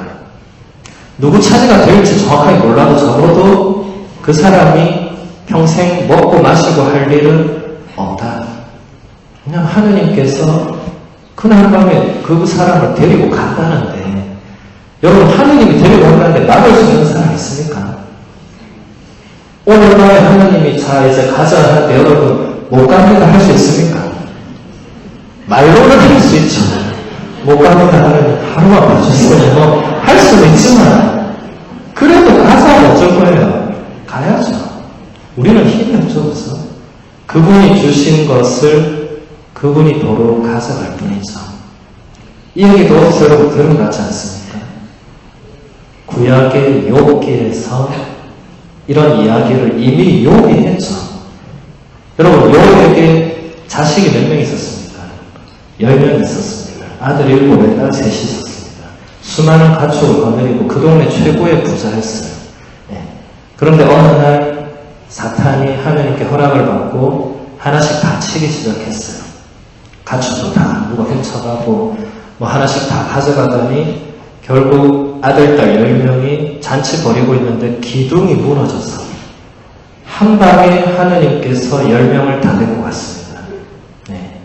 누구 차지가 될지 정확하게 몰라도 적어도 그 사람이 평생 먹고 마시고 할 일은 없다. 그냥 하느님께서 그날 밤에 그 사람을 데리고 간다는데 여러분 하느님이 데리고 간다는데 막을 수 있는 사람 있습니까? 오늘 밤에 하느님이 자 이제 가자 하는데 여러분 못 갑니다 할 수 있습니까? 말로는 할 수 있죠. 못 갑니다 하느님 하루만 봐주세요. 뭐 할 수는 있지만 그래도 가서 어쩔 거예요? 가야죠. 우리는 힘이 없죠. 그래서 그분이 주신 것을 그분이 도로 가져갈 뿐이죠. 이 얘기도 여러분 들은 것 같지 않습니까? 구약의 욥기에서 이런 이야기를 이미 욥이 했죠. 여러분 욥에게 자식이 몇 명 있었습니까? 10명 있었습니다. 아들 7에 딸 3이 있었습니다. 수많은 가축을 거느리고 그 동네 최고의 부자였어요. 네. 그런데 어느 날 사탄이 하느님께 허락을 받고 하나씩 다 치기 시작했어요. 가축도 다 누가 훔쳐가고 뭐 하나씩 다 가져가더니 결국 아들, 딸 10명이 잔치 벌이고 있는데 기둥이 무너져서 한 방에 하느님께서 10명을 다 데리고 갔습니다. 네.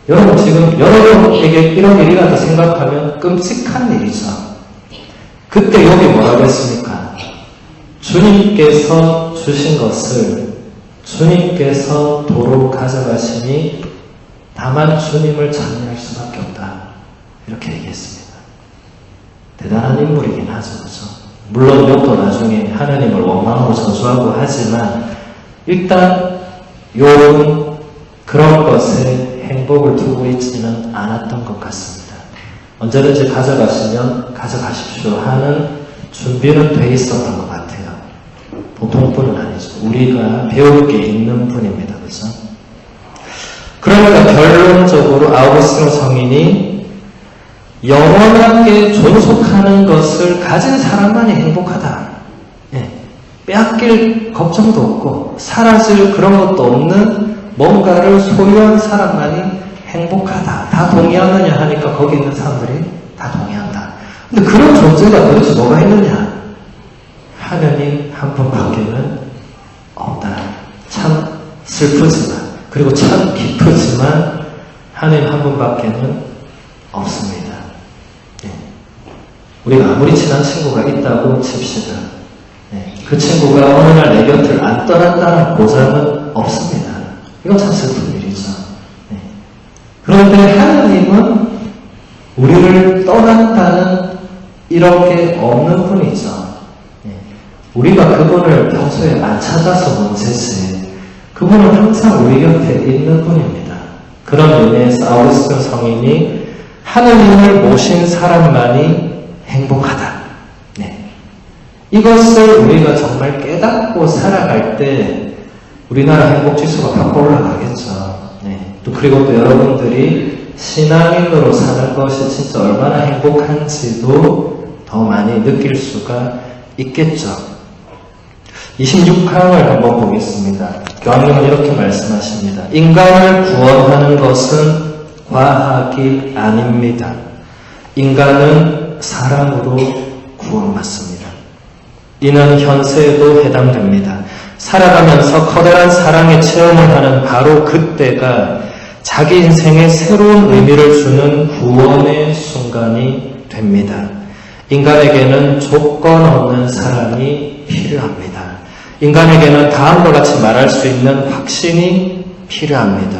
여러분 지금 여러분에게 이런 일이 라도 생각하면 끔찍한 일이죠. 그때 여기 뭐라고 했습니까? 주님께서 주신 것을 주님께서 도로 가져가시니 다만 주님을 찬양할 수밖에 없다. 이렇게 얘기했습니다. 대단한 인물이긴 하죠. 그렇죠? 물론 욥도 나중에 하느님을 원망하고 저주하고 하지만 일단 욥은 그런 것에 행복을 두고 있지는 않았던 것 같습니다. 언제든지 가져가시면 가져가십시오 하는 준비는 돼 있었던 것 같아요. 보통 분은 아니죠. 우리가 배울 게 있는 분입니다. 그죠? 그러니까 결론적으로 아우구스틴 성인이 영원하게 존속하는 것을 가진 사람만이 행복하다. 예. 빼앗길 걱정도 없고 사라질 그런 것도 없는 뭔가를 소유한 사람만이 행복하다. 다 동의하느냐 하니까 거기 있는 사람들이 다 동의한다. 근데 그런 존재가 도대체 뭐가 있느냐? 하느님 한 분밖에는 없다. 참 슬프지만 그리고 참 기쁘지만 하느님 한 분밖에는 없습니다. 네. 우리가 아무리 친한 친구가 있다고 칩시다. 네. 그 친구가 어느 날 내 곁을 안 떠난다는 보장은 없습니다. 이건 참 슬픈 일이죠. 네. 그런데 하느님은 우리를 떠난다는 이런 게 없는 분이죠. 네. 우리가 그분을 평소에 안 찾아서 문제지 그분은 항상 우리 곁에 있는 분입니다. 그런 의미에서 아우구스틴 성인이 하느님을 모신 사람만이 행복하다. 네. 이것을 우리가 정말 깨닫고 살아갈 때 우리나라 행복지수가 확 올라가겠죠. 네. 또 그리고 또 여러분들이 신앙인으로 사는 것이 진짜 얼마나 행복한지도 더 많이 느낄 수가 있겠죠. 26항을 한번 보겠습니다. 교황님은 이렇게 말씀하십니다. 인간을 구원하는 것은 과학이 아닙니다. 인간은 사랑으로 구원받습니다. 이는 현세에도 해당됩니다. 살아가면서 커다란 사랑의 체험을 하는 바로 그때가 자기 인생에 새로운 의미를 주는 구원의 순간이 됩니다. 인간에게는 조건 없는 사랑이 필요합니다. 인간에게는 다음과 같이 말할 수 있는 확신이 필요합니다.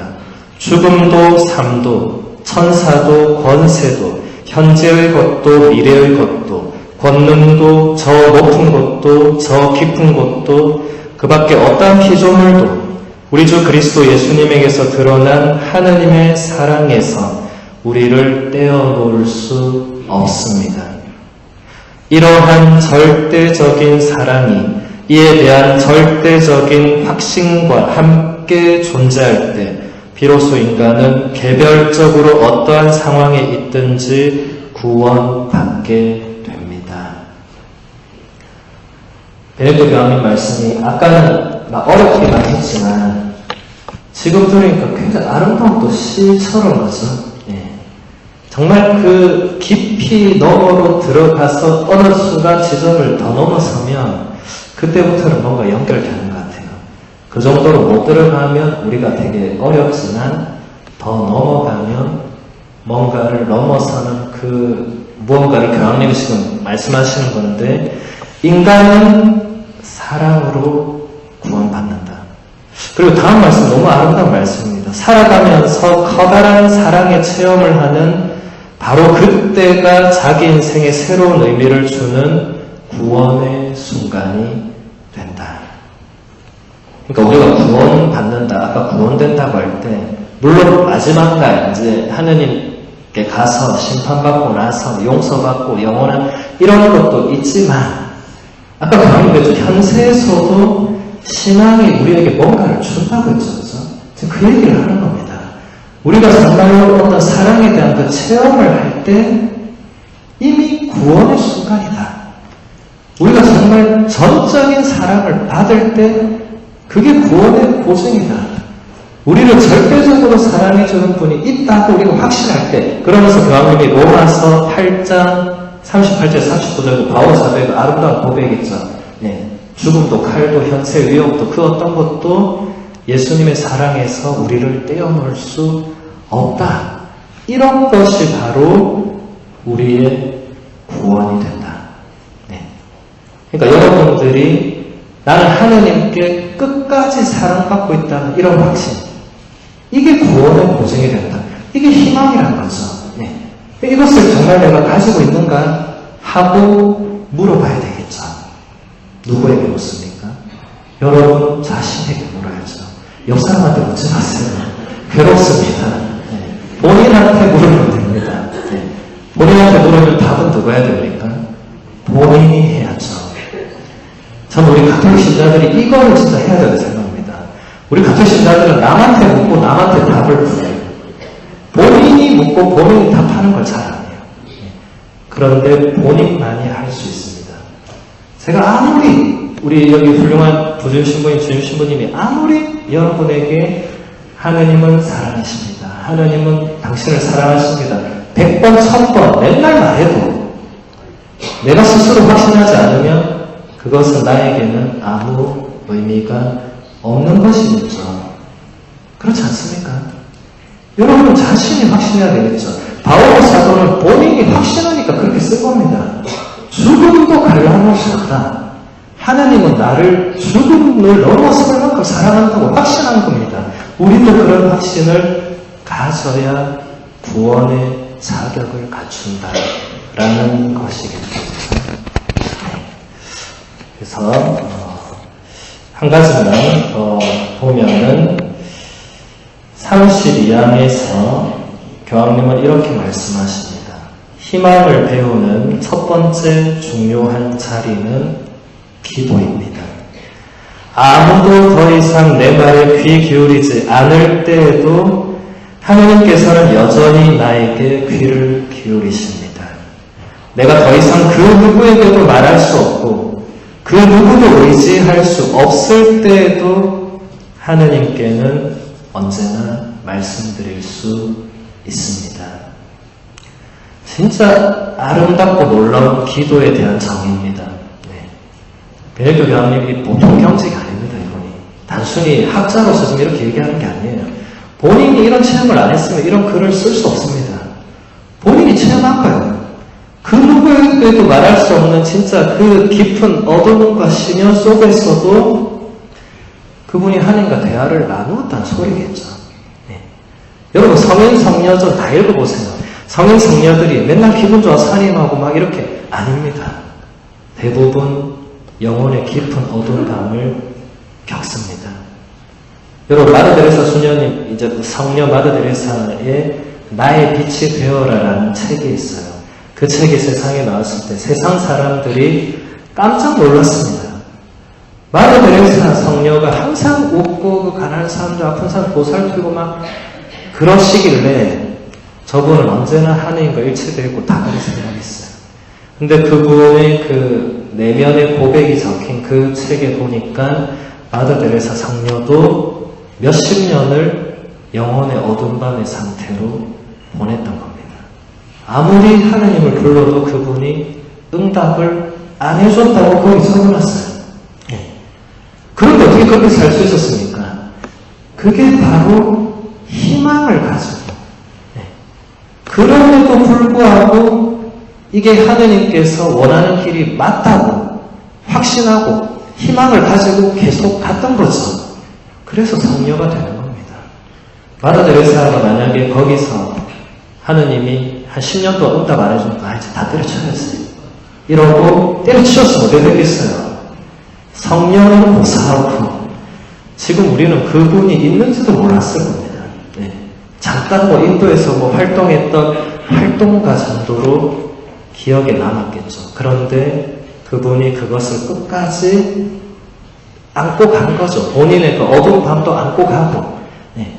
죽음도 삶도 천사도 권세도 현재의 것도 미래의 것도 권능도 저 높은 것도 저 깊은 것도 그 밖에 어떠한 피조물도 우리 주 그리스도 예수님에게서 드러난 하느님의 사랑에서 우리를 떼어놓을 수 없습니다. 이러한 절대적인 사랑이 이에 대한 절대적인 확신과 함께 존재할 때 비로소 인간은 개별적으로 어떠한 상황에 있든지 구원받게 됩니다. 베네딕토 교황님 말씀이 아까는 막 어렵기만 했지만 지금 들으니까 굉장히 아름다운 또 시처럼 하죠. 예. 정말 그 깊이 너머로 들어가서 어느 순간 지점을 더 넘어서면 그때부터는 뭔가 연결되는 것 같아요. 그 정도로 못 들어가면 우리가 되게 어렵지만 더 넘어가면 뭔가를 넘어서는 그 무언가를 교황님이 지금 말씀하시는 건데 인간은 사랑으로 구원받는다. 그리고 다음 말씀 너무 아름다운 말씀입니다. 살아가면서 커다란 사랑의 체험을 하는 바로 그때가 자기 인생에 새로운 의미를 주는 구원의 순간이 된다. 그러니까 우리가 구원받는다, 아까 구원된다고 할 때 물론 마지막 날 이제 하느님께 가서 심판받고 나서 용서받고 영원한 이런 것도 있지만 아까 교황님께서 현세에서도 신앙이 우리에게 뭔가를 준다고 했죠. 지금 그 얘기를 하는 겁니다. 우리가 정말로 어떤 사랑에 대한 그 체험을 할 때 이미 구원의 순간이다. 우리가 정말 전적인 사랑을 받을 때 그게 구원의 보증이다. 우리를 절대적으로 사랑해주는 분이 있다고 우리가 확신할 때 그러면서 교황님이 로마서 8장 38절 39절 바울 사도의 아름다운 고백이죠. 네. 죽음도 칼도 현세 위협도 그 어떤 것도 예수님의 사랑에서 우리를 떼어놓을 수 없다. 이런 것이 바로 우리의 구원이 된다. 네. 그러니까 여러분들이 나는 하느님께 끝까지 사랑받고 있다는 이런 확신, 이게 구원의 보증이 된다. 이게 희망이라는 거죠. 네. 이것을 정말 내가 가지고 있는가 하고 물어봐야 되겠죠. 누구에게 묻습니까? 여러분 자신에게 물어야죠. 옆 사람한테 묻지 마세요. 괴롭습니다. 네. 본인한테 물으면 됩니다. 네. 본인한테 물으면 답은 누가 해야 됩니까? 본인이 해야죠. 저는 우리 가톨릭 신자들이 이거를 진짜 해야 된다고 생각합니다. 우리 가톨릭 신자들은 남한테 묻고 남한테 답을 구해요. 본인이 묻고 본인이 답하는 걸 잘 안 해요. 그런데 본인만이 할 수 있습니다. 제가 아무리 우리 여기 훌륭한 부준 신부님, 주임 신부님이 아무리 여러분에게 하느님은 사랑이십니다. 하느님은 당신을 사랑하십니다. 100번, 1000번 맨날 말해도 내가 스스로 확신하지 않으면 그것은 나에게는 아무 의미가 없는 것이겠죠. 그렇지 않습니까? 여러분은 자신이 확신해야 되겠죠. 바오로 사도는 본인이 확신하니까 그렇게 쓴 겁니다. 죽음도 갈라놓을 수 없다. 하나님은 나를 죽음을 넘어설 만큼 사랑한다고 확신한 겁니다. 우리도 그런 확신을 가져야 구원의 자격을 갖춘다라는 것이겠죠. 그래서 한 가지는 보면은 32항에서 교황님은 이렇게 말씀하십니다. 희망을 배우는 첫 번째 중요한 자리는 기도입니다. 아무도 더 이상 내 말에 귀 기울이지 않을 때에도 하나님께서는 여전히 나에게 귀를 기울이십니다. 내가 더 이상 그 누구에게도 말할 수 없고 그 누구도 의지할 수 없을 때에도 하나님께는 언제나 말씀드릴 수 있습니다. 진짜 아름답고 놀라운 기도에 대한 정의입니다. 베네딕토 교황님이 보통 경직이 아닙니다. 이분이 단순히 학자로서 좀 이렇게 얘기하는 게 아니에요. 본인이 이런 체험을 안 했으면 이런 글을 쓸 수 없습니다. 본인이 체험한 거예요. 그 누구에게도 말할 수 없는 진짜 그 깊은 어둠과 심연 속에서도 그분이 하나님과 대화를 나누었다는 소리겠죠. 네. 여러분 성인 성녀전 다 읽어보세요. 성인 성녀들이 맨날 기분 좋아서 한임하고 막 이렇게 아닙니다. 대부분 영혼의 깊은 어둠감을 겪습니다. 여러분 마르데레사 수녀님 이제 성녀 마르데레사의 나의 빛이 되어라라는 책이 있어요. 그 책이 세상에 나왔을 때 세상 사람들이 깜짝 놀랐습니다. 마르데레사 성녀가 항상 웃고 그 가난한 사람들 아픈 사람 보살피고 막 그러시길래 저분은 언제나 하나님과 일치되어 있고 다른 생각했어요. 근데 그분의 그 내면의 고백이 적힌 그 책에 보니까 마더데레사 성녀도 몇십 년을 영혼의 어두운 밤의 상태로 보냈던 겁니다. 아무리 하나님을 불러도 그분이 응답을 안 해줬다고 거기 적어놨어요. 그런데 어떻게 그렇게 살 수 있었습니까? 그게 바로 희망을 가지고 그럼에도 불구하고 이게 하느님께서 원하는 길이 맞다고 확신하고 희망을 가지고 계속 갔던 거죠. 그래서 성녀가 되는 겁니다. 마더데레사가 만약에 거기서 하느님이 한 10년 동안 응답 안 해주니까 이제 다 때려쳐야지 이러고 때려치웠으면 어떻게 됐겠어요? 성녀는 고사하고 지금 우리는 그분이 있는지도 몰랐을 겁니다. 잠깐 뭐 인도에서 뭐 활동했던 활동가 정도로 기억에 남았겠죠. 그런데 그분이 그것을 끝까지 안고 간 거죠. 본인의 그 어두운 밤도 안고 가고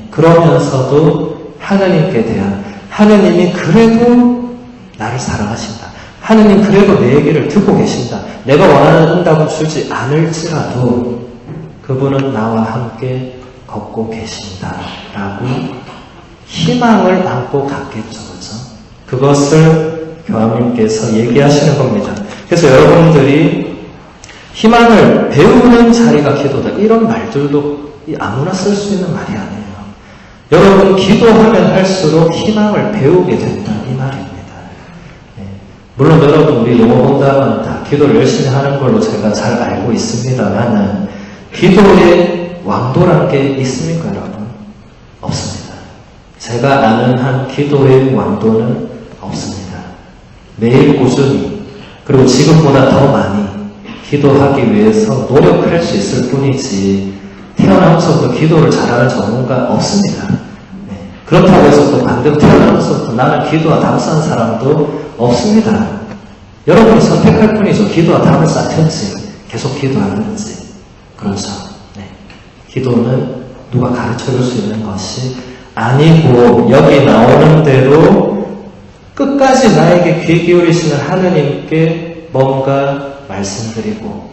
그러면서도 하나님께 대한 하나님이 그래도 나를 사랑하신다. 하나님 그래도 내 얘기를 듣고 계신다. 내가 원하는 응답은 주지 않을지라도 그분은 나와 함께 걷고 계신다라고 희망을 안고 갔겠죠. 그렇죠? 그것을 교황님께서 얘기하시는 겁니다. 그래서 여러분들이 희망을 배우는 자리가 기도다. 이런 말들도 아무나 쓸 수 있는 말이 아니에요. 여러분 기도하면 할수록 희망을 배우게 된다. 이 말입니다. 물론 여러분 우리 영어본다면 다 기도를 열심히 하는 걸로 제가 잘 알고 있습니다만 기도에 왕도라는 게 있습니까 여러분? 없습니다. 제가 아는 한 기도의 왕도는 없습니다. 매일 꾸준히 그리고 지금보다 더 많이 기도하기 위해서 노력할 수 있을 뿐이지 태어나면서부터 기도를 잘하는 전문가 없습니다. 그렇다고 해서 또 반대로 태어나면서부터 나는 기도와 답을 쌓은 사람도 없습니다. 여러분이 선택할 뿐이죠. 기도와 답을 쌓든지 계속 기도하든지. 그렇죠. 네. 기도는 누가 가르쳐 줄 수 있는 것이 아니고, 여기 나오는 대로 끝까지 나에게 귀 기울이시는 하느님께 뭔가 말씀드리고,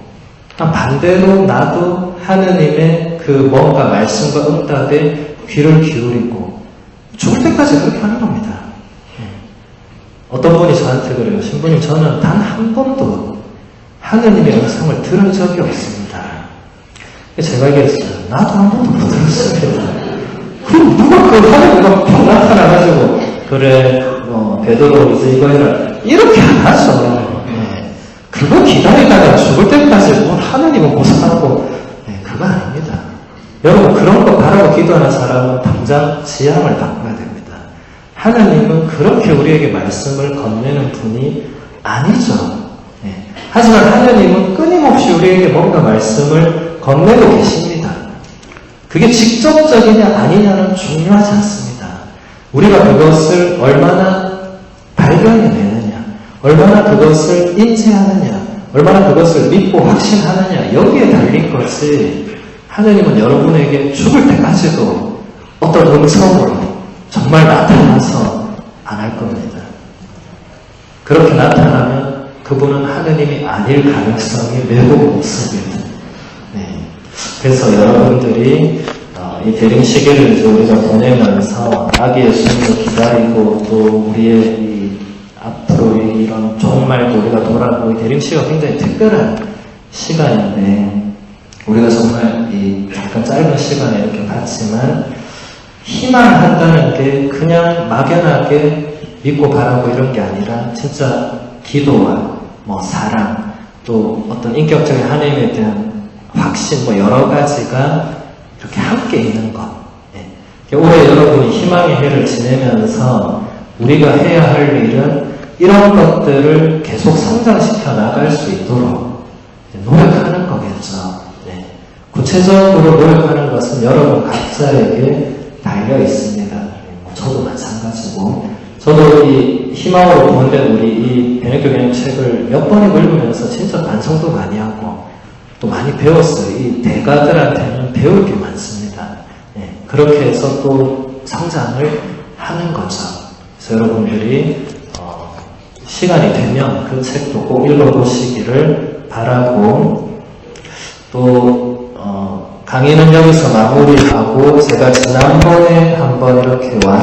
반대로 나도 하느님의 그 뭔가 말씀과 응답에 귀를 기울이고, 죽을 때까지 그렇게 하는 겁니다. 어떤 분이 저한테 그래요. 신부님, 저는 단 한 번도 하느님의 음성을 들은 적이 없습니다. 제가 얘기했어요. 나도 한 번도 못 들었습니다. 그럼 누가 그 하느님과 팍 나타나가지고, 그래, 베드로 이제 이거 해라. 이렇게 안 하죠. 그거 기다리다가 죽을 때까지 뭘 하느님은 고생하고, 그거 아닙니다. 여러분, 그런 거 바라고 기도하는 사람은 당장 지향을 바꿔야 됩니다. 하느님은 그렇게 우리에게 말씀을 건네는 분이 아니죠. 하지만 하느님은 끊임없이 우리에게 뭔가 말씀을 건네고 계십니다. 그게 직접적이냐 아니냐는 중요하지 않습니다. 우리가 그것을 얼마나 발견해내느냐, 얼마나 그것을 인지하느냐, 얼마나 그것을 믿고 확신하느냐, 여기에 달린 것이, 하느님은 여러분에게 죽을 때까지도 어떤 음성으로 정말 나타나서 안 할 겁니다. 그렇게 나타나면 그분은 하느님이 아닐 가능성이 매우 높습니다. 그래서 여러분들이 이 대림 시기를 이제 우리가 보내면서 아기 예수님을 기다리고, 또 우리의 이 앞으로 이런 종말도 우리가 돌아보고, 이 대림 시기가 굉장히 특별한 시간인데, 우리가 정말 이 잠깐 짧은 시간에 이렇게 봤지만, 희망한다는 게 그냥 막연하게 믿고 바라고 이런 게 아니라, 진짜 기도와 사랑, 또 어떤 인격적인 하나님에 대한 확신, 여러 가지가 이렇게 함께 있는 것. 올해 여러분이 희망의 해를 지내면서 우리가 해야 할 일은 이런 것들을 계속 성장시켜 나갈 수 있도록 노력하는 거겠죠. 구체적으로 노력하는 것은 여러분 각자에게 달려 있습니다. 저도 마찬가지고, 저도 이 희망으로 구원된 우리 이 변혁교회의 책을 몇 번 읽으면서 진짜 반성도 많이 하고 또 많이 배웠어요. 이 대가들한테는 배울 게 많습니다. 그렇게 해서 또 성장을 하는 거죠. 그래서 여러분들이 시간이 되면 그 책도 꼭 읽어보시기를 바라고, 또 강의는 여기서 마무리하고, 제가 지난번에 한번 이렇게 와서